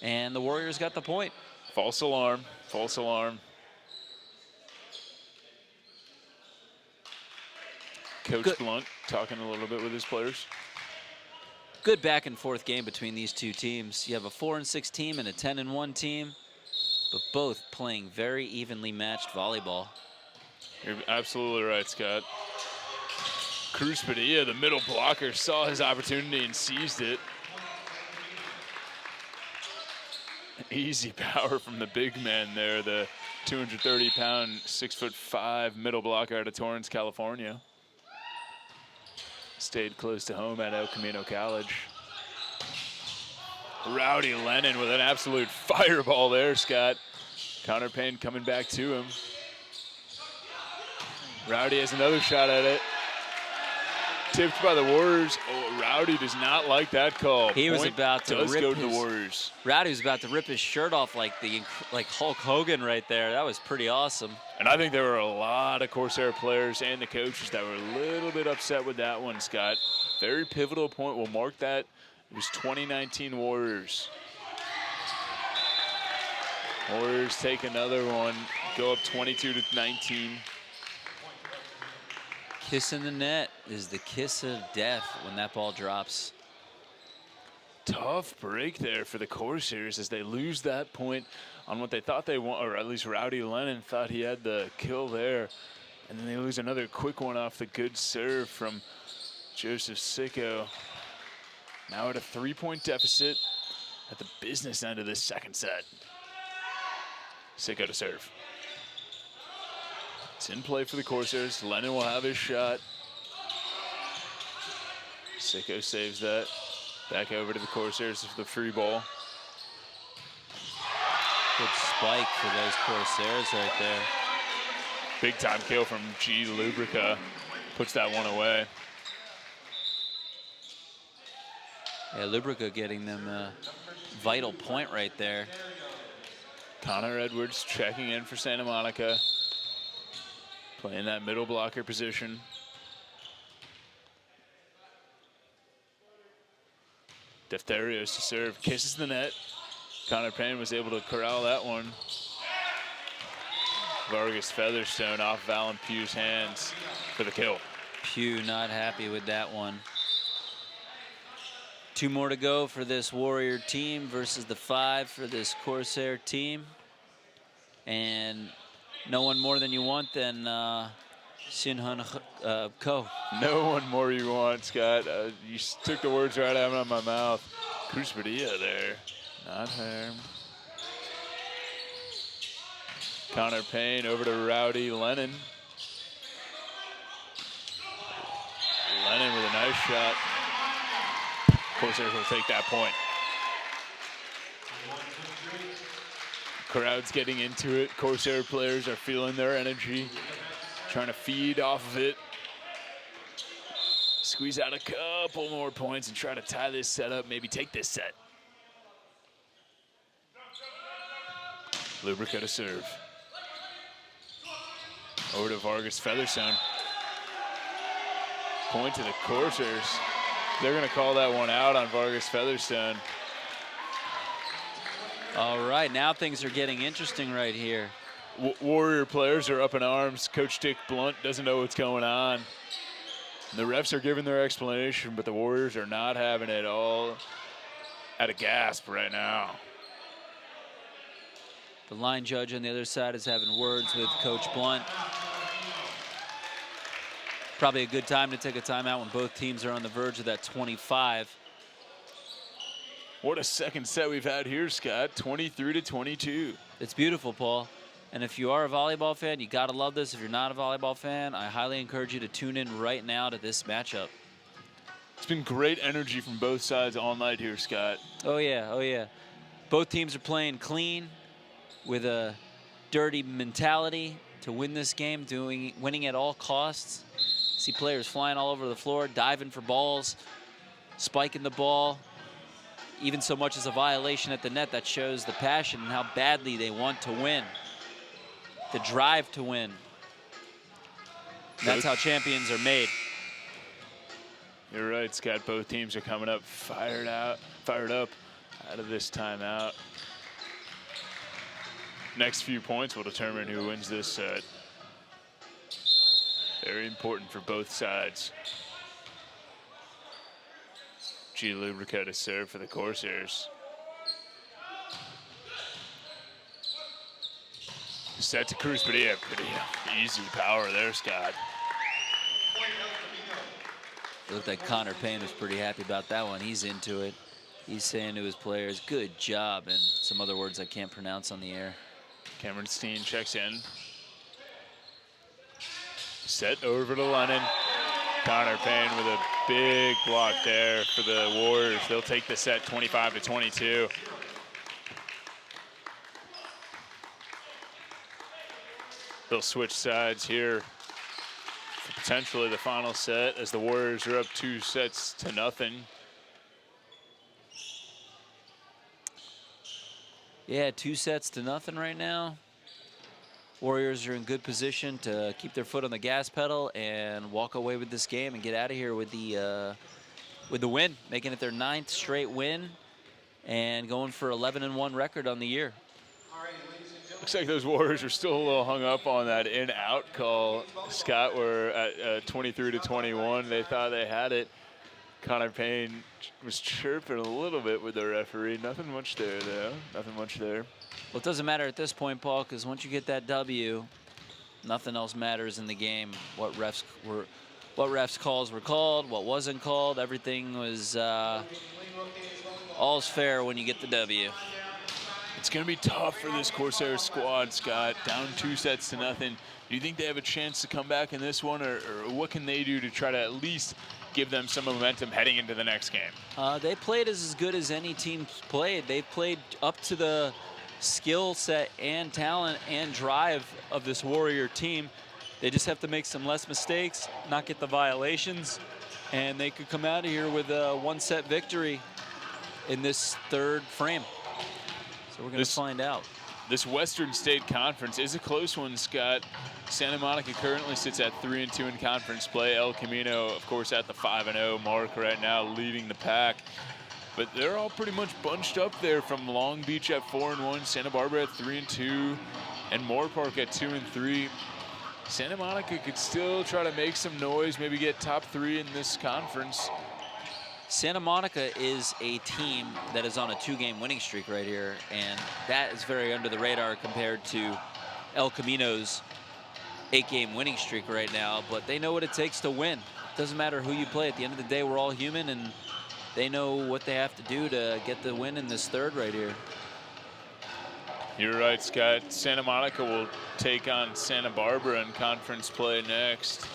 And the Warriors got the point. False alarm, false alarm. Coach Blunt talking a little bit with his players. Good back and forth game between these two teams. You have a 4-6 team and a 10-1 team, but both playing very evenly matched volleyball. You're absolutely right, Scott. Cruz Padilla, the middle blocker, saw his opportunity and seized it. Easy power from the big man there, the 230-pound, 6'5" middle blocker out of Torrance, California. Stayed close to home at El Camino College. Rowdy Lennon with an absolute fireball there, Scott. Connor Payne coming back to him. Rowdy has another shot at it. Tipped by the Warriors. Oh, Rowdy does not like that call. He was about to rip go to the Warriors. Rowdy was about to rip his shirt off like Hulk Hogan right there. That was pretty awesome. And I think there were a lot of Corsair players and the coaches that were a little bit upset with that one, Scott. Very pivotal point. We'll mark that. It was 2019 Warriors. Warriors take another one, go up 22-19. Kiss in the net is the kiss of death when that ball drops. Tough break there for the Corsairs as they lose that point on what they thought they want, or at least Rowdy Lennon thought he had the kill there. And then they lose another quick one off the good serve from Joseph Sicko. Now at a 3-point deficit at the business end of this second set. Sicko to serve. It's in play for the Corsairs. Lennon will have his shot. Sicko saves that. Back over to the Corsairs for the free ball. Good spike for those Corsairs right there. Big time kill from G. Lubrica. Puts that one away. Yeah, Lubrica getting them a vital point right there. Connor Edwards checking in for Santa Monica. Playing that middle blocker position. Defterios to serve, kisses the net. Connor Payne was able to corral that one. Vargas Featherstone off Alan Pugh's hands for the kill. Pugh not happy with that one. 2 more to go for this Warrior team versus the 5 for this Corsair team. And no one more than you want than Sin Hun Ko. No one more you want, Scott. You took the words right out of my mouth. Cruz Padilla there, not harm. Connor Payne over to Rowdy Lennon. Lennon with a nice shot. Corsairs will take that point. Crowd's getting into it. Corsair players are feeling their energy, trying to feed off of it. Squeeze out a couple more points and try to tie this set up, maybe take this set. Lubrica to serve. Over to Vargas Featherstone. Point to the Corsairs. They're going to call that one out on Vargas Featherstone. All right, now things are getting interesting right here. Warrior players are up in arms. Coach Dick Blunt doesn't know what's going on. The refs are giving their explanation, but the Warriors are not having it all at a gasp right now. The line judge on the other side is having words with Coach Blunt. Probably a good time to take a timeout when both teams are on the verge of that 25. What a second set we've had here, Scott. 23-22. It's beautiful, Paul. And if you are a volleyball fan, you gotta love this. If you're not a volleyball fan, I highly encourage you to tune in right now to this matchup. It's been great energy from both sides all night here, Scott. Oh yeah, oh yeah. Both teams are playing clean with a dirty mentality to win this game, winning at all costs. See players flying all over the floor, diving for balls, spiking the ball. Even so much as a violation at the net, that shows the passion and how badly they want to win. The drive to win. That's how champions are made. You're right, Scott. Both teams are coming up fired up out of this timeout. Next few points will determine who wins this set. Very important for both sides. G. Lubrica to serve for the Corsairs. Set to Cruz Padilla. Easy power there, Scott. It looked like Connor Payne was pretty happy about that one. He's into it. He's saying to his players, good job, and some other words I can't pronounce on the air. Cameron Steen checks in. Set over to Lennon. Connor Payne with a big block there for the Warriors. They'll take the set 25-22. They'll switch sides here for potentially the final set as the Warriors are up 2-0. Yeah, 2-0 right now. Warriors are in good position to keep their foot on the gas pedal and walk away with this game and get out of here with the win, making it their 9th straight win and going for 11-1 record on the year. Looks like those Warriors are still a little hung up on that in-out call. Scott, were at 23-21. They thought they had it. Connor Payne was chirping a little bit with the referee. Nothing much there, though. Nothing much there. Well, it doesn't matter at this point, Paul, because once you get that W, nothing else matters in the game. What refs calls were called, what wasn't called. Everything was all's fair when you get the W. It's going to be tough for this Corsair squad, Scott. Down 2-0. Do you think they have a chance to come back in this one, or what can they do to try to at least give them some momentum heading into the next game? They played as good as any team played. They played up to the skill set and talent and drive of this Warrior team. They just have to make some less mistakes, not get the violations, and they could come out of here with a 1-set victory in this third frame. So we're going to find out. This Western State Conference is a close one, Scott. Santa Monica currently sits at 3-2 in conference play. El Camino, of course, at the 5-0 mark right now, leading the pack. But they're all pretty much bunched up there, from Long Beach at 4-1, Santa Barbara at 3-2, and Moore Park at 2-3. Santa Monica could still try to make some noise, maybe get top 3 in this conference. Santa Monica is a team that is on a 2-game winning streak right here, and that is very under the radar compared to El Camino's 8-game winning streak right now, but they know what it takes to win. It doesn't matter who you play. At the end of the day, we're all human, and they know what they have to do to get the win in this third right here. You're right, Scott. Santa Monica will take on Santa Barbara in conference play next.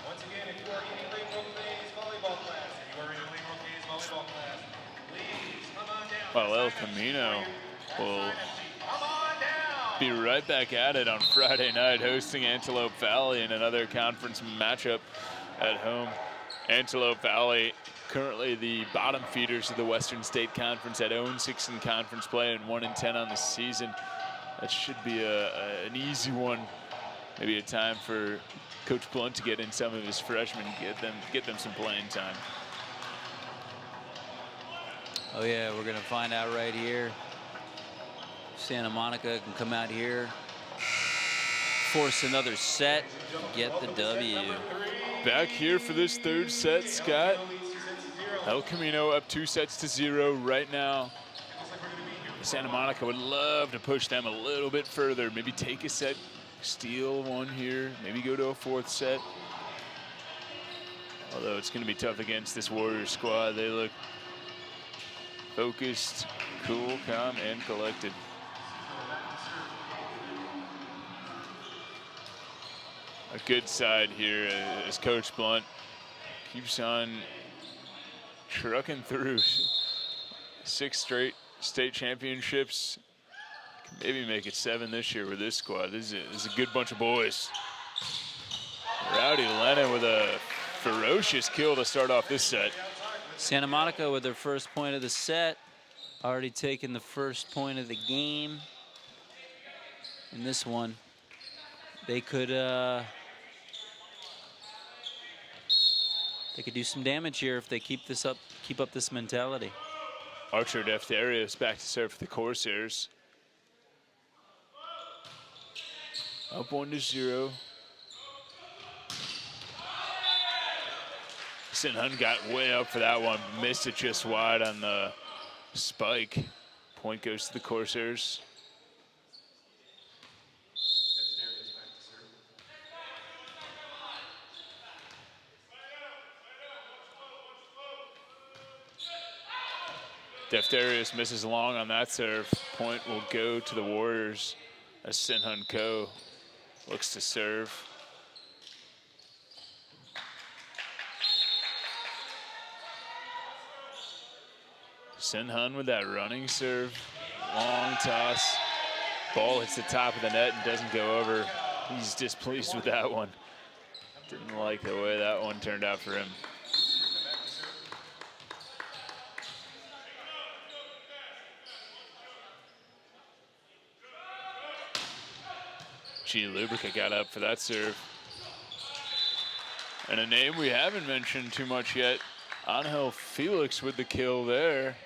Once again, if you are in a Volleyball class, if you are in a Volleyball class, please come on down. Well, El Camino will be right back at it on Friday night, hosting Antelope Valley in another conference matchup at home. Antelope Valley, currently the bottom feeders of the Western State Conference at 0-6 in conference play and 1-10 on the season. That should be an easy one. Maybe a time for Coach Blunt to get in some of his freshmen, get them some playing time. Oh yeah, we're gonna find out right here. Santa Monica can come out here, force another set, get the W. back here for this third set, Scott. El Camino up 2-0 right now. Santa Monica would love to push them a little bit further, maybe take a set, steal one here, maybe go to a fourth set. Although it's going to be tough against this Warriors squad. They look focused, cool, calm, and collected. A good side here as Coach Blunt keeps on trucking through. 6 straight state championships. Can maybe make it 7 this year with this squad. This is a good bunch of boys. Rowdy Lennon with a ferocious kill to start off this set. Santa Monica with their first point of the set. Already taken the first point of the game. In this one, they could do some damage here if they keep up this mentality. Archer Defterios back to serve for the Corsairs. Up 1-0. Sinhun got way up for that one, missed it just wide on the spike. Point goes to the Corsairs. Defterios misses long on that serve. Point will go to the Warriors as Sinhun Ko looks to serve. Sinhun with that running serve. Long toss. Ball hits the top of the net and doesn't go over. He's displeased with that one. Didn't like the way that one turned out for him. G. Lubrica got up for that serve. And a name we haven't mentioned too much yet, Angel Felix with the kill there.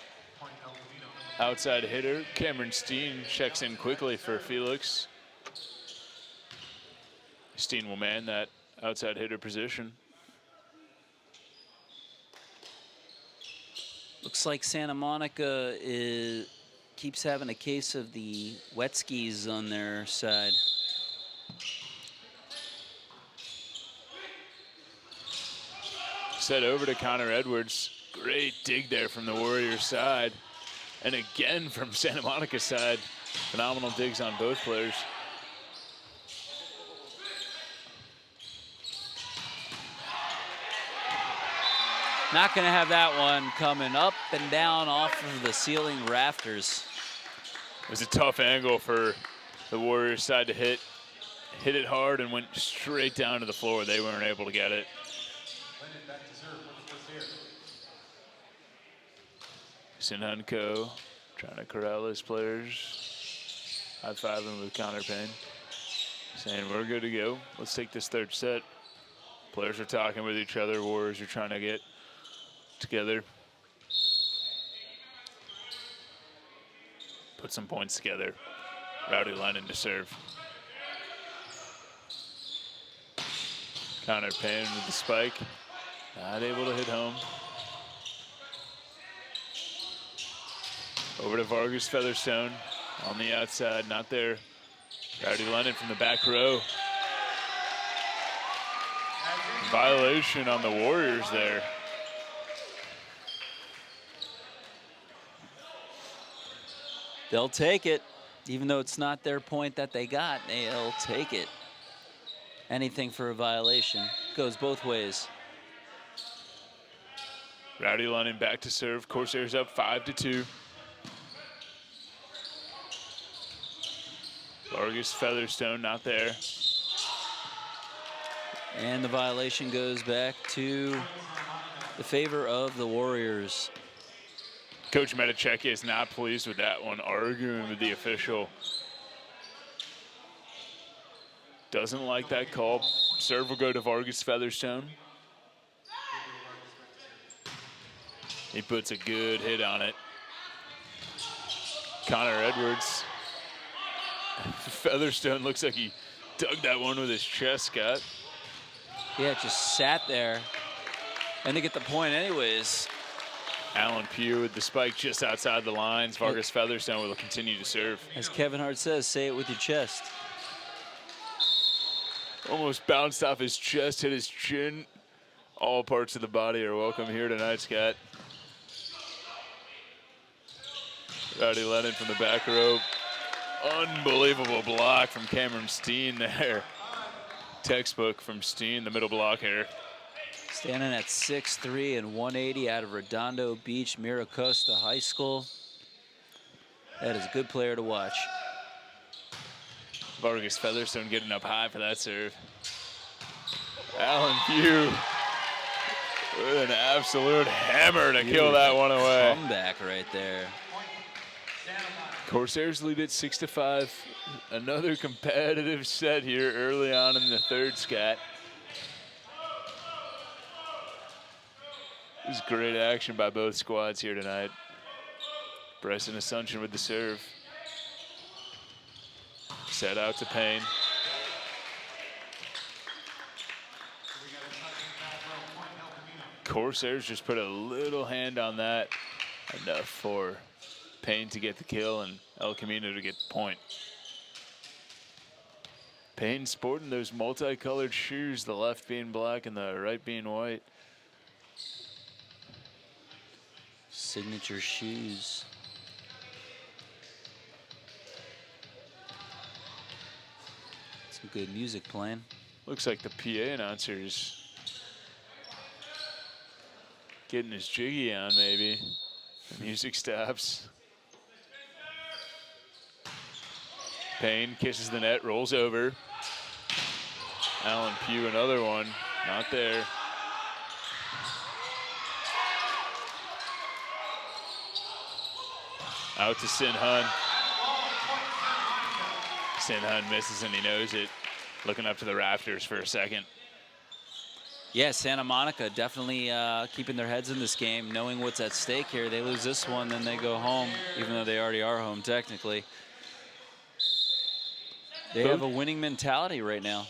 Outside hitter, Cameron Steen checks in quickly for Felix. Steen will man that outside hitter position. Looks like Santa Monica keeps having a case of the wet skis on their side. Set over to Connor Edwards. Great dig there from the Warriors side. And again from Santa Monica's side. Phenomenal digs on both players. Not going to have that one coming up and down off of the ceiling rafters. It was a tough angle for the Warriors side to hit. Hit it hard and went straight down to the floor. They weren't able to get it. Sinhun Ko trying to corral his players. High-fiving with Connor Payne. Saying we're good to go. Let's take this third set. Players are talking with each other. Warriors are trying to get together. Put some points together. Rowdy Lennon to serve. Connor Payne with the spike. Not able to hit home. Over to Vargas Featherstone on the outside, not there. Rowdy Lennon from the back row. Violation on the Warriors there. They'll take it, even though it's not their point that they got, they'll take it. Anything for a violation. Goes both ways. Rowdy Lennon back to serve. Corsairs up 5-2. Vargas Featherstone not there. And the violation goes back to the favor of the Warriors. Coach Metachecki is not pleased with that one, arguing with the official. Doesn't like that call. Serve will go to Vargas Featherstone. He puts a good hit on it. Connor Edwards. Featherstone looks like he dug that one with his chest, Scott. Yeah, it just sat there. And they get the point anyways. Alan Pugh with the spike just outside the lines. Vargas Featherstone will continue to serve. As Kevin Hart says, say it with your chest. Almost bounced off his chest, hit his chin. All parts of the body are welcome here tonight, Scott. Rowdy Lennon from the back rope. Unbelievable block from Cameron Steen there. Textbook from Steen, the middle block here. Standing at 6'3" and 180 out of Redondo Beach, Miracosta High School. That is a good player to watch. Vargas Featherstone getting up high for that serve. Alan Pugh with an absolute hammer to kill that one away. Comeback right there. Corsairs lead at 6-5. Another competitive set here early on in the third, Scott. This is great action by both squads here tonight. Bryson Assumption with the serve. Set out to Payne. Corsairs just put a little hand on that. Enough for Payne to get the kill and El Camino to get the point. Payne sporting those multicolored shoes, the left being black and the right being white. Signature shoes. Some good music playing. Looks like the PA announcer's getting his jiggy on, maybe. The music stops. Payne kisses the net, rolls over. Alan Pugh, another one. Not there. Out to Sin Hun. Sin Hun misses and he knows it. Looking up to the rafters for a second. Yeah, Santa Monica definitely keeping their heads in this game, knowing what's at stake here. They lose this one, then they go home, even though they already are home technically. They have a winning mentality right now.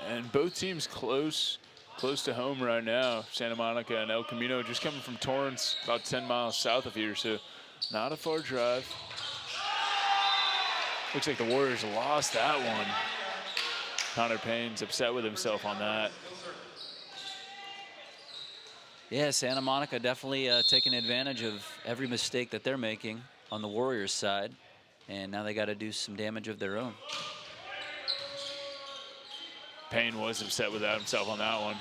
And both teams close to home right now. Santa Monica and El Camino just coming from Torrance, about 10 miles south of here, so not a far drive. Looks like the Warriors lost that one. Connor Payne's upset with himself on that. Yeah, Santa Monica definitely taking advantage of every mistake that they're making on the Warriors side. And now they got to do some damage of their own. Payne was upset with himself on that one.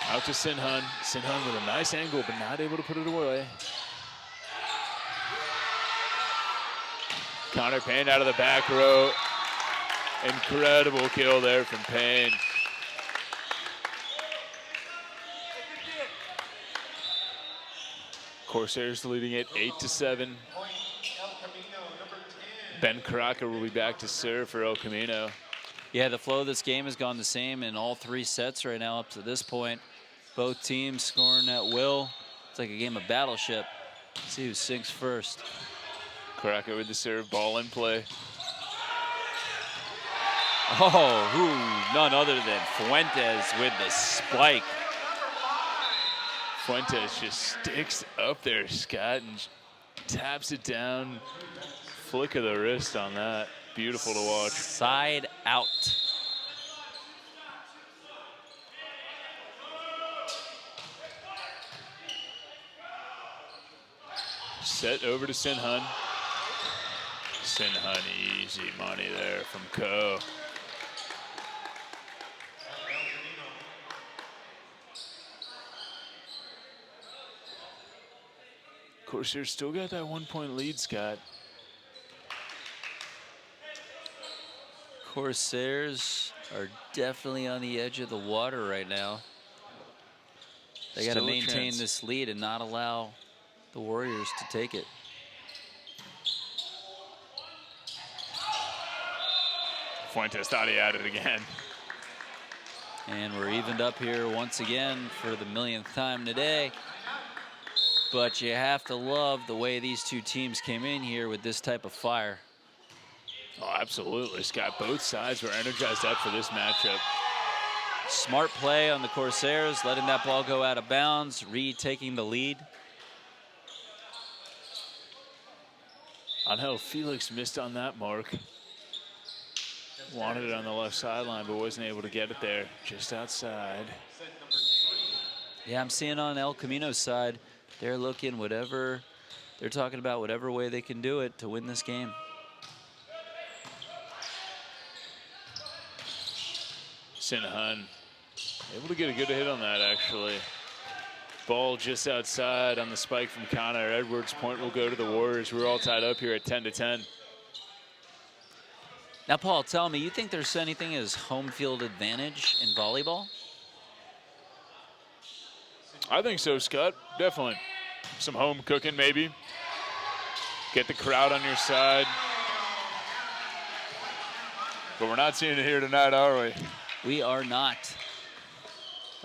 Out to Sin Hun. Sin Hun with a nice angle, but not able to put it away. Connor Payne out of the back row. Incredible kill there from Payne. Corsairs leading it 8-7. Ben Crocker will be back to serve for El Camino. Yeah, the flow of this game has gone the same in all three sets right now up to this point. Both teams scoring at will. It's like a game of Battleship. Let's see who sinks first. Crocker with the serve, ball in play. Oh, who? None other than Fuentes with the spike. Fuentes just sticks up there, Scott, and taps it down. Flick of the wrist on that. Beautiful to watch. Side out. Set over to Sin Hun. Sin Hun, easy money there from Ko. Corsairs still got that 1-point lead, Scott. Corsairs are definitely on the edge of the water right now. They got to Still a maintain chance. this lead and not allow the Warriors to take it. Fuentes thought he had it again. And we're evened up here once again for the millionth time today. But you have to love the way these two teams came in here with this type of fire. Oh, absolutely, Scott. Both sides were energized up for this matchup. Smart play on the Corsairs, letting that ball go out of bounds, retaking the lead. Angel Felix missed on that mark. Wanted it on the left sideline, but wasn't able to get it there. Just outside. Yeah, I'm seeing on El Camino's side, they're looking whatever, they're talking about whatever way they can do it to win this game. Sinhan able to get a good hit on that, actually. Ball just outside on the spike from Connor. Edwards' point will go to the Warriors. We're all tied up here at 10-10. Now, Paul, tell me, you think there's anything as home field advantage in volleyball? I think so, Scott. Definitely. Some home cooking, maybe. Get the crowd on your side. But we're not seeing it here tonight, are we? We are not.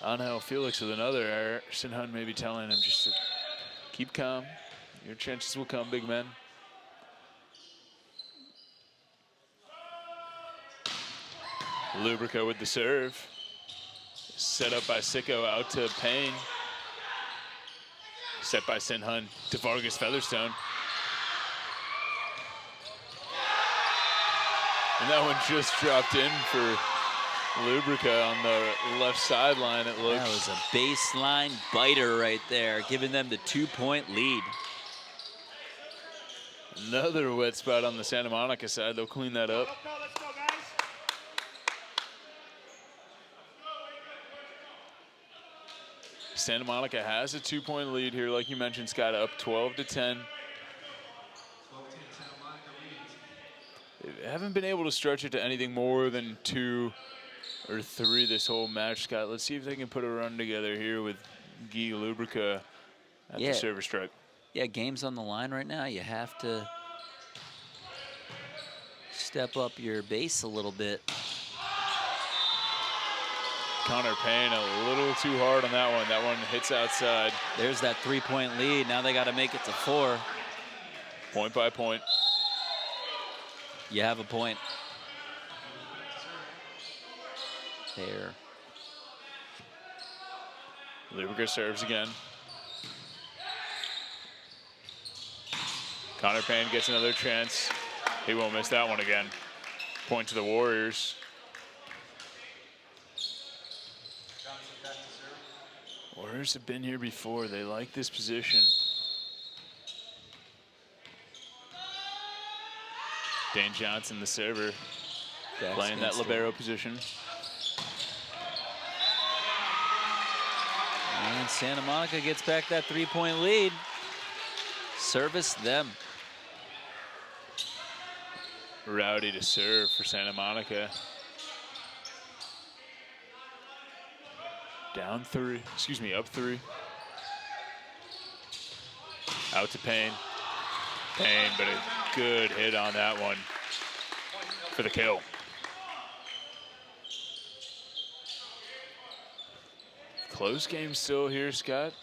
Angel Felix with another error. Sinhan may be telling him just to keep calm. Your chances will come, big man. Lubrica with the serve. Set up by Sicko, out to Payne. Set by Sinhan to Vargas Featherstone. And that one just dropped in for Lubrica on the left sideline, it looks. That was a baseline biter right there, giving them the 2-point lead. Another wet spot on the Santa Monica side. They'll clean that up. Let's go, guys. Santa Monica has a 2-point lead here, like you mentioned, Scott, up 12-10. They haven't been able to stretch it to anything more than 2 or 3 this whole match, Scott. Let's see if they can put a run together here with Guy Lubrica at the service strike. Yeah, game's on the line right now. You have to step up your base a little bit. Connor Payne a little too hard on that one. That one hits outside. There's that 3-point lead. Now they got to make it to 4. Point by point. You have a point. There. Lubrica serves again. Connor Payne gets another chance. He won't miss that one again. Point to the Warriors. Warriors have been here before. They like this position. Dane Johnson, the server, playing that libero position. And Santa Monica gets back that 3-point lead. Service them. Rowdy to serve for Santa Monica. Down 3, excuse me, up 3. Out to Payne. Payne, but a good hit on that one for the kill. Close game still here, Scott.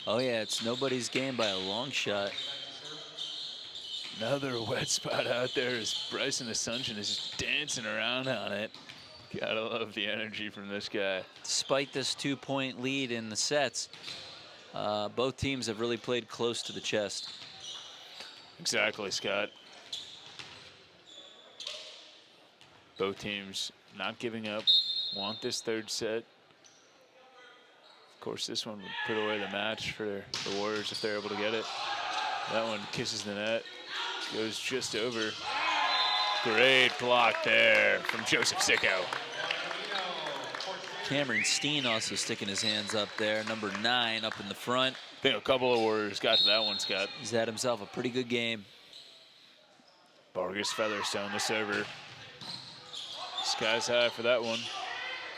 Oh yeah, it's nobody's game by a long shot. Another wet spot out there as Bryson Assumption is just dancing around on it. Gotta love the energy from this guy. Despite this 2-point lead in the sets, both teams have really played close to the chest. Exactly, Scott. Both teams not giving up, want this third set. Of course, this one would put away the match for the Warriors if they're able to get it. That one kisses the net, goes just over. Great block there from Joseph Sicko. Cameron Steen also sticking his hands up there, number 9 up in the front. I think a couple of Warriors got to that one, Scott. He's had himself a pretty good game. Vargas Featherstone, the server. Skies high for that one.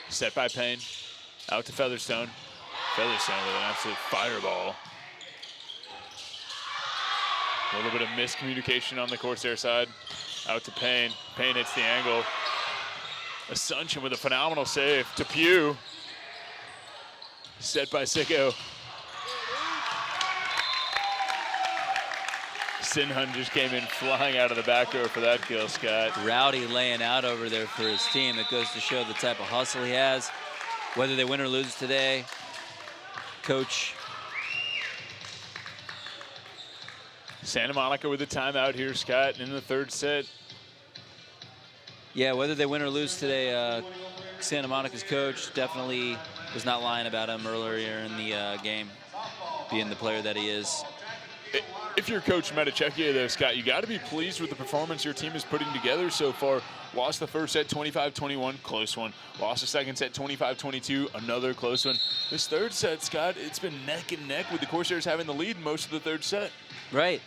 Set by Payne. Out to Featherstone. Featherstone with an absolute fireball. A little bit of miscommunication on the Corsair side. Out to Payne. Payne hits the angle. Assumption with a phenomenal save to Pugh. Set by Sicko. Sinhun just came in flying out of the back row for that kill, Scott. Rowdy laying out over there for his team. It goes to show the type of hustle he has. Whether they win or lose today, Coach. Santa Monica with a timeout here, Scott, in the third set. Yeah, whether they win or lose today, Santa Monica's coach definitely was not lying about him earlier in the game, being the player that he is. If you're Coach Metachecchia, though, Scott, you got to be pleased with the performance your team is putting together so far. Lost the first set 25-21, close one. Lost the second set 25-22, another close one. This third set, Scott, it's been neck and neck with the Corsairs having the lead most of the third set. Right.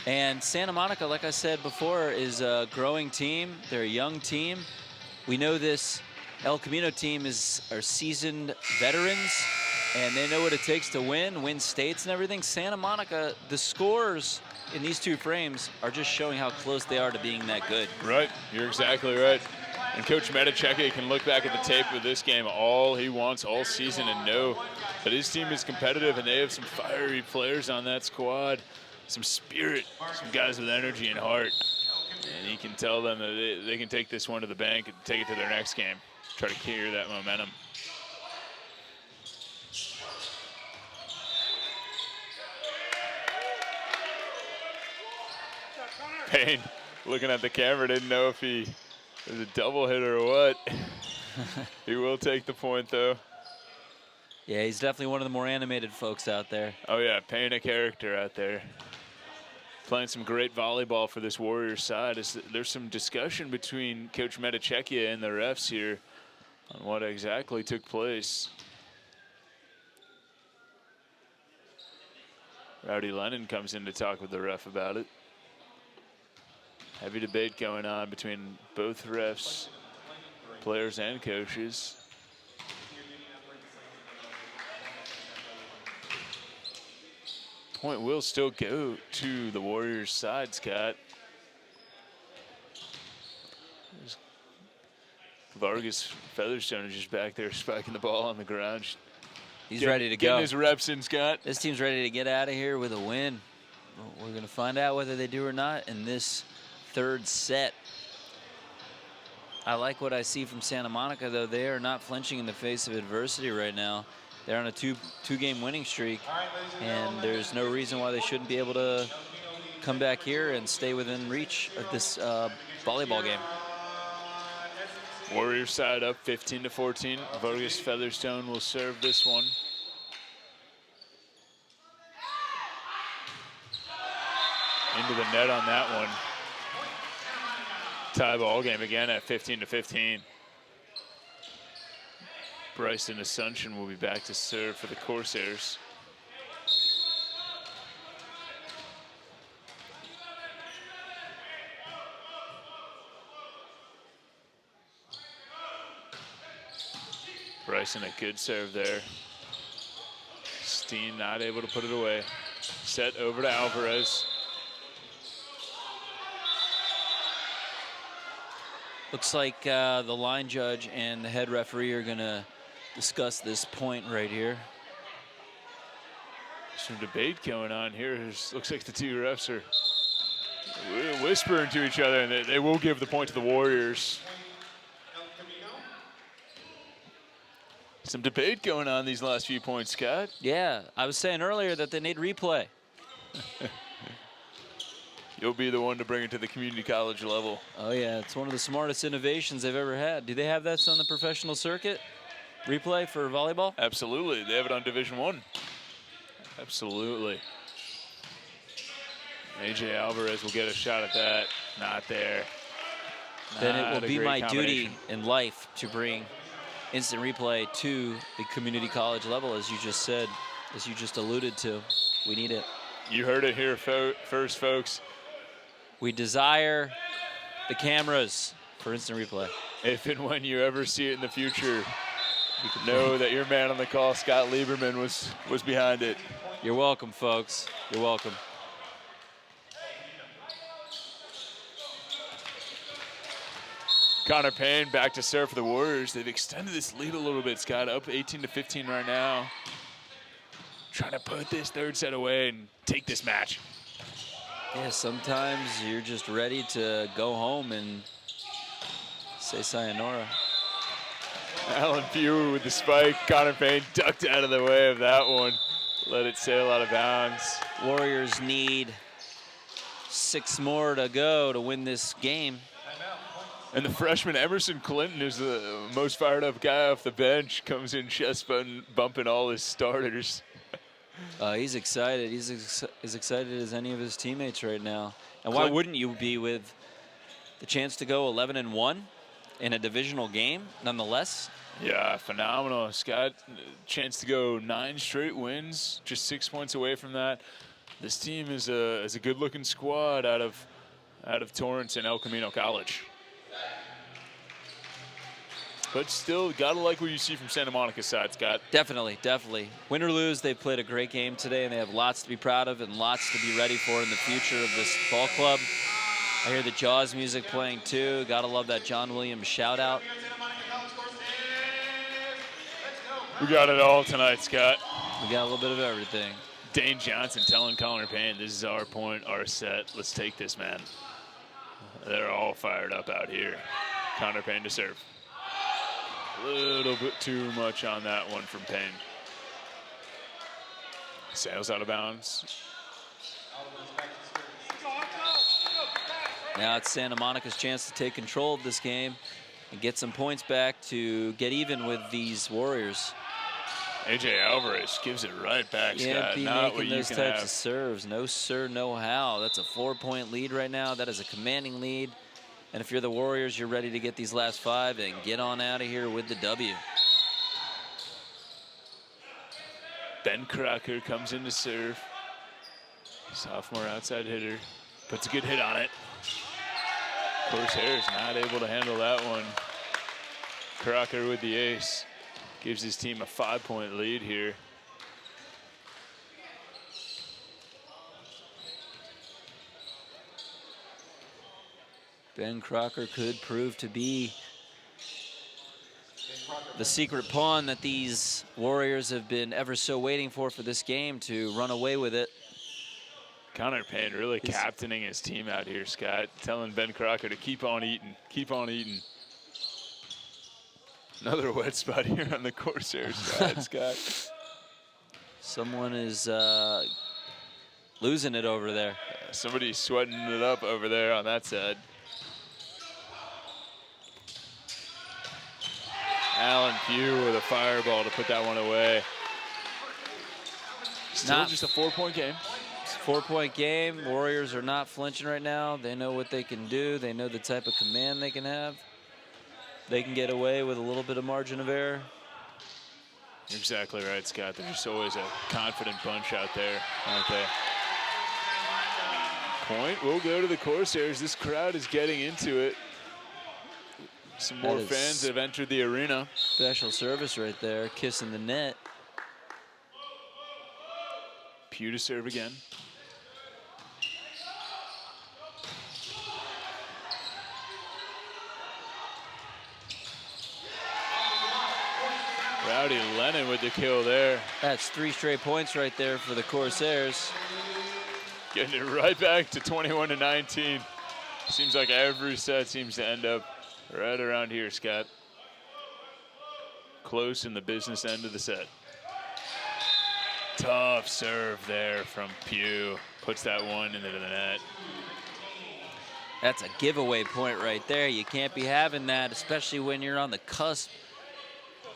And Santa Monica, like I said before, is a growing team. They're a young team. We know this El Camino team are seasoned veterans, and they know what it takes to win states and everything. Santa Monica, the scores in these two frames are just showing how close they are to being that good. Right, you're exactly right. And Coach Metachecchia can look back at the tape of this game all he wants all season and know that his team is competitive and they have some fiery players on that squad, some spirit, some guys with energy and heart. And he can tell them that they can take this one to the bank and take it to their next game, try to carry that momentum. Payne, looking at the camera, didn't know if he was a double hitter or what. He will take the point, though. Yeah, he's definitely one of the more animated folks out there. Oh, yeah, Payne a character out there. Playing some great volleyball for this Warriors side. There's some discussion between Coach Metachecchia and the refs here on what exactly took place. Rowdy Lennon comes in to talk with the ref about it. Heavy debate going on between both refs, players and coaches. Point will still go to the Warriors' side, Scott. Vargas Featherstone is just back there spiking the ball on the ground. He's ready to go. Getting his reps in, Scott. This team's ready to get out of here with a win. We're going to find out whether they do or not in this third set. I like what I see from Santa Monica, though. They are not flinching in the face of adversity right now. They're on a two-game winning streak, and there's no reason why they shouldn't be able to come back here and stay within reach of this volleyball game. Warriors side up 15-14. Vargas Featherstone will serve this one. Into the net on that one. Tie ball game again at 15-15. Bryson Asuncion will be back to serve for the Corsairs. Bryson a good serve there. Steen not able to put it away. Set over to Alvarez. Looks like the line judge and the head referee are going to discuss this point right here. Some debate going on here. Looks like the two refs are whispering to each other, and they will give the point to the Warriors. Some debate going on these last few points, Scott. Yeah, I was saying earlier that they need replay. You'll be the one to bring it to the community college level. Oh, yeah, it's one of the smartest innovations they've ever had. Do they have this on the professional circuit? Replay for volleyball? Absolutely. They have it on Division I. Absolutely. AJ Alvarez will get a shot at that. Not there. Then it will be my duty in life to bring instant replay to the community college level, as you just said, as you just alluded to. We need it. You heard it here first, folks. We desire the cameras for instant replay. If and when you ever see it in the future, you can know that your man on the call, Scott Lieberman, was behind it. You're welcome, folks. You're welcome. Connor Payne back to serve for the Warriors. They've extended this lead a little bit, Scott, up 18-15 right now. Trying to put this third set away and take this match. Yeah, sometimes you're just ready to go home and say sayonara. Alan Pugh with the spike. Connor Payne ducked out of the way of that one. Let it sail out of bounds. Warriors need 6 more to go to win this game. And the freshman Emerson Clinton, who's the most fired up guy off the bench, comes in chest bumping all his starters. He's excited. He's as excited as any of his teammates right now. And why wouldn't you be with the chance to go 11-1 in a divisional game, nonetheless? Yeah, phenomenal. Scott, chance to go 9 straight wins, just 6 points away from that. This team is a good-looking squad out of Torrance and El Camino College. But still, gotta like what you see from Santa Monica's side, Scott. Definitely, definitely. Win or lose, they've played a great game today, and they have lots to be proud of and lots to be ready for in the future of this ball club. I hear the Jaws music playing too. Gotta love that John Williams shout out. We got it all tonight, Scott. We got a little bit of everything. Dane Johnson telling Connor Payne, this is our point, our set. Let's take this, man. They're all fired up out here. Connor Payne to serve. A little bit too much on that one from Payne. Sails out of bounds. Now it's Santa Monica's chance to take control of this game and get some points back to get even with these Warriors. AJ Alvarez gives it right back, Can't Scott. be Not what making you those can types have. of serves. No sir, no how. That's a 4-point lead right now. That is a commanding lead. And if you're the Warriors, you're ready to get these last 5 and get on out of here with the W. Ben Crocker comes in to serve. Sophomore outside hitter. Puts a good hit on it. Corsair's not able to handle that one. Crocker with the ace. Gives his team a 5-point lead here. Ben Crocker could prove to be the secret pawn that these Warriors have been ever so waiting for this game to run away with it. Connor Payne really captaining his team out here, Scott. Telling Ben Crocker to keep on eating, keep on eating. Another wet spot here on the Corsair side, Scott. Someone is losing it over there. Somebody's sweating it up over there on that side. Alan Pugh with a fireball to put that one away. Still just a 4-point game. It's a 4-point game. Warriors are not flinching right now. They know what they can do. They know the type of command they can have. They can get away with a little bit of margin of error. You're exactly right, Scott. They're just always a confident bunch out there, aren't they? Point will go to the Corsairs. This crowd is getting into it. Some more fans have entered the arena. Special service right there, kissing the net. Pugh to serve again. Rowdy Lennon with the kill there. That's 3 straight points right there for the Corsairs. Getting it right back to 21-19. Seems like every set seems to end up right around here, Scott. Close in the business end of the set. Tough serve there from Pugh. Puts that one into the net. That's a giveaway point right there. You can't be having that, especially when you're on the cusp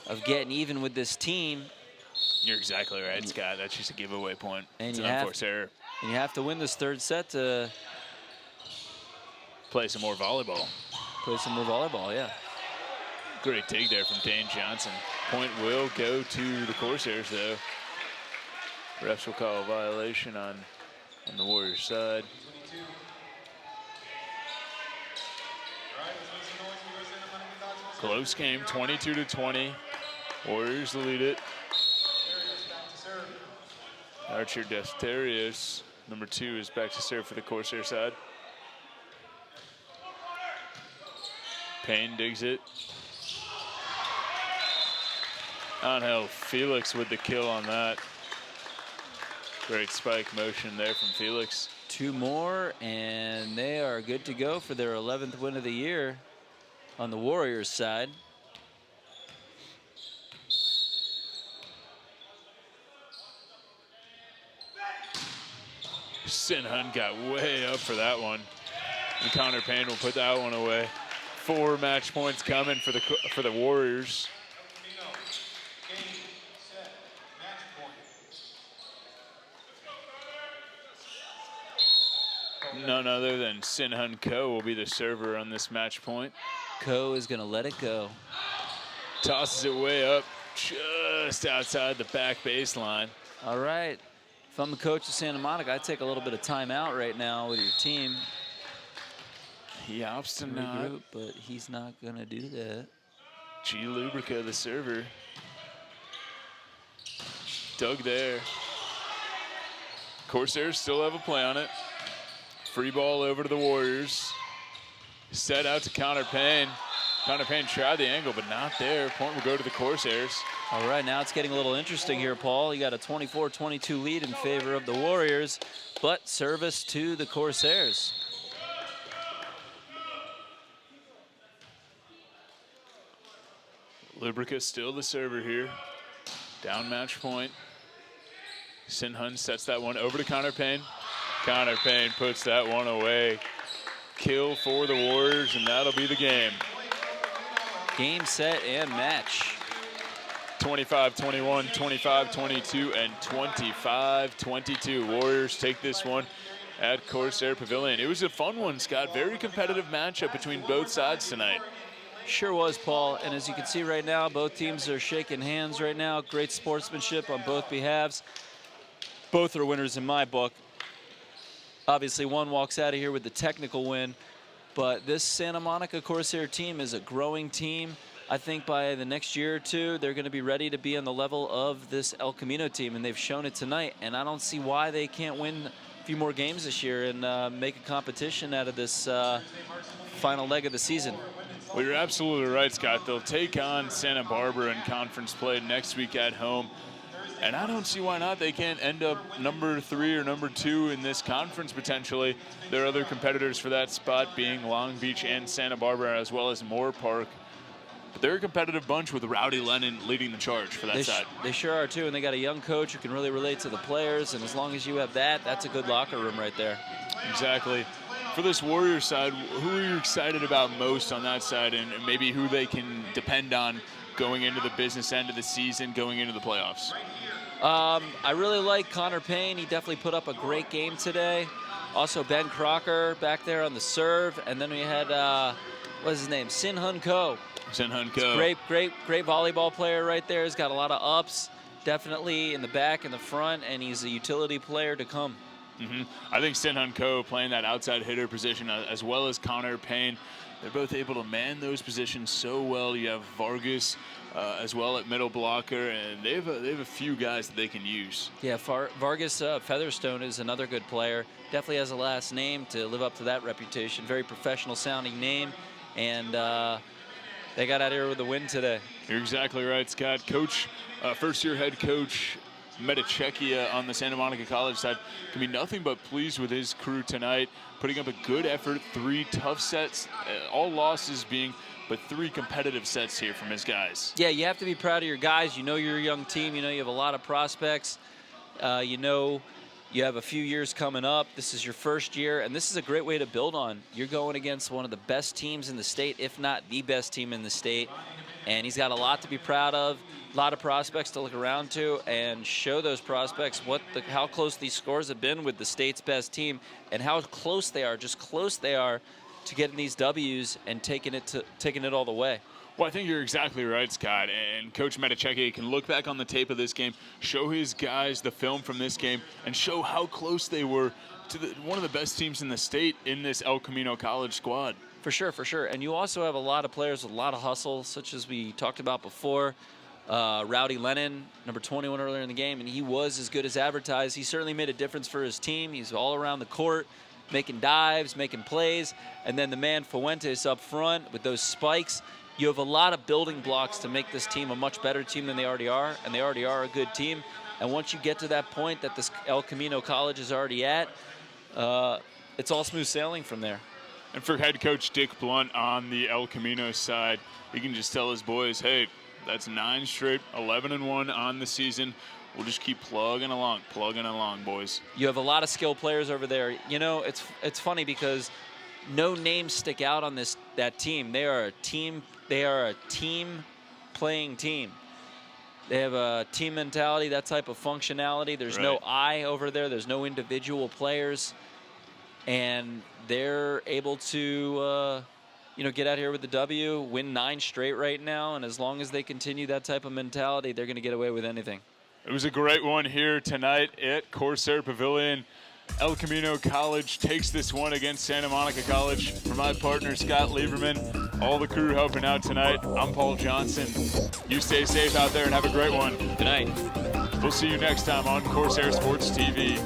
of getting even with this team. You're exactly right, Scott. That's just a giveaway point. And it's you an unforced error. And you have to win this 3rd set to play some more volleyball. Play some more volleyball, yeah. Great dig there from Dane Johnson. Point will go to the Corsairs, though. Refs will call a violation on the Warriors side. Close game, 22-20. Warriors lead it. Archer Defterios, number 2, is back to serve for the Corsair side. Payne digs it. Angel Felix with the kill on that. Great spike motion there from Felix. 2 more, and they are good to go for their 11th win of the year on the Warriors side. Sinhun got way up for that one. And Connor Payne will put that one away. 4 match points coming for the Warriors. None other than Sinhun Ko will be the server on this match point. Ko is going to let it go. Tosses it way up, just outside the back baseline. All right. If I'm the coach of Santa Monica, I'd take a little bit of time out right now with your team. He opts to not. Regroup, but he's not going to do that. G. Lubrica, the server. Dug there. Corsairs still have a play on it. Free ball over to the Warriors. Set out to Connor Payne. Connor Payne tried the angle, but not there. Point will go to the Corsairs. All right, now it's getting a little interesting here, Paul. You got a 24-22 lead in favor of the Warriors, but service to the Corsairs. Lubrica still the server here. Down match point. Sinhun sets that one over to Connor Payne. Connor Payne puts that one away. Kill for the Warriors, and that'll be the game. Game, set, and match. 25-21, 25-22, and 25-22. Warriors take this one at Corsair Pavilion. It was a fun one, Scott. Very competitive matchup between both sides tonight. Sure was, Paul. And as you can see right now, both teams are shaking hands right now. Great sportsmanship on both behalves. Both are winners in my book. Obviously, one walks out of here with the technical win, but this Santa Monica Corsair team is a growing team. I think by the next year or two, they're going to be ready to be on the level of this El Camino team, and they've shown it tonight. And I don't see why they can't win a few more games this year and make a competition out of this final leg of the season. Well, you're absolutely right, Scott. They'll take on Santa Barbara in conference play next week at home. And I don't see why not. They can't end up number 3 or number 2 in this conference potentially. There are other competitors for that spot being Long Beach and Santa Barbara, as well as Moore Park. But they're a competitive bunch with Rowdy Lennon leading the charge for that side. They sure are too, and they got a young coach who can really relate to the players, and as long as you have that, that's a good locker room right there. Exactly. For this Warriors side, who are you excited about most on that side, and maybe who they can depend on going into the business end of the season, going into the playoffs? I really like Connor Payne. He definitely put up a great game today. Also, Ben Crocker back there on the serve. And then we had, what's his name? Sinhun Ko. Sinhun Ko. Great volleyball player right there. He's got a lot of ups, definitely in the back and the front, and he's a utility player to come. I think Sinhun Ko playing that outside hitter position as well as Connor Payne. They're both able to man those positions so well. You have Vargas as well at middle blocker, and they have a few guys that they can use. Yeah, Vargas Featherstone is another good player. Definitely has a last name to live up to that reputation. Very professional sounding name, and they got out here with a win today. You're exactly right, Scott. Coach, first-year head coach Metachekia on the Santa Monica College side can be nothing but pleased with his crew tonight, putting up a good effort, 3 tough sets, all losses being but 3 competitive sets here from his guys. Yeah, you have to be proud of your guys. You know you're a young team. You know you have a lot of prospects. You know you have a few years coming up. This is your first year, and this is a great way to build on. You're going against one of the best teams in the state, if not the best team in the state, and he's got a lot to be proud of, a lot of prospects to look around to, and show those prospects how close these scores have been with the state's best team and how close they are, just close they are to getting these W's and taking it all the way. Well, I think you're exactly right, Scott. And Coach Metachekia can look back on the tape of this game, show his guys the film from this game, and show how close they were to one of the best teams in the state in this El Camino College squad. For sure, for sure. And you also have a lot of players with a lot of hustle, such as we talked about before. Rowdy Lennon, number 21 earlier in the game, and he was as good as advertised. He certainly made a difference for his team. He's all around the court, making dives, making plays. And then the man Fuentes up front with those spikes. You have a lot of building blocks to make this team a much better team than they already are, and they already are a good team. And once you get to that point that this El Camino College is already at, it's all smooth sailing from there. And for head coach Dick Blunt on the El Camino side, he can just tell his boys, hey, that's 9 straight, 11-1 on the season. We'll just keep plugging along, boys. You have a lot of skilled players over there. You know, it's funny because no names stick out on that team. They are a team. They are a team playing team. They have a team mentality, that type of functionality. There's no I over there. There's no individual players. And they're able to, get out here with the W, win 9 straight right now. And as long as they continue that type of mentality, they're going to get away with anything. It was a great one here tonight at Corsair Pavilion. El Camino College takes this one against Santa Monica College. For my partner, Scott Lieberman, all the crew helping out tonight, I'm Paul Johnson. You stay safe out there and have a great one. Good night. We'll see you next time on Corsair Sports TV.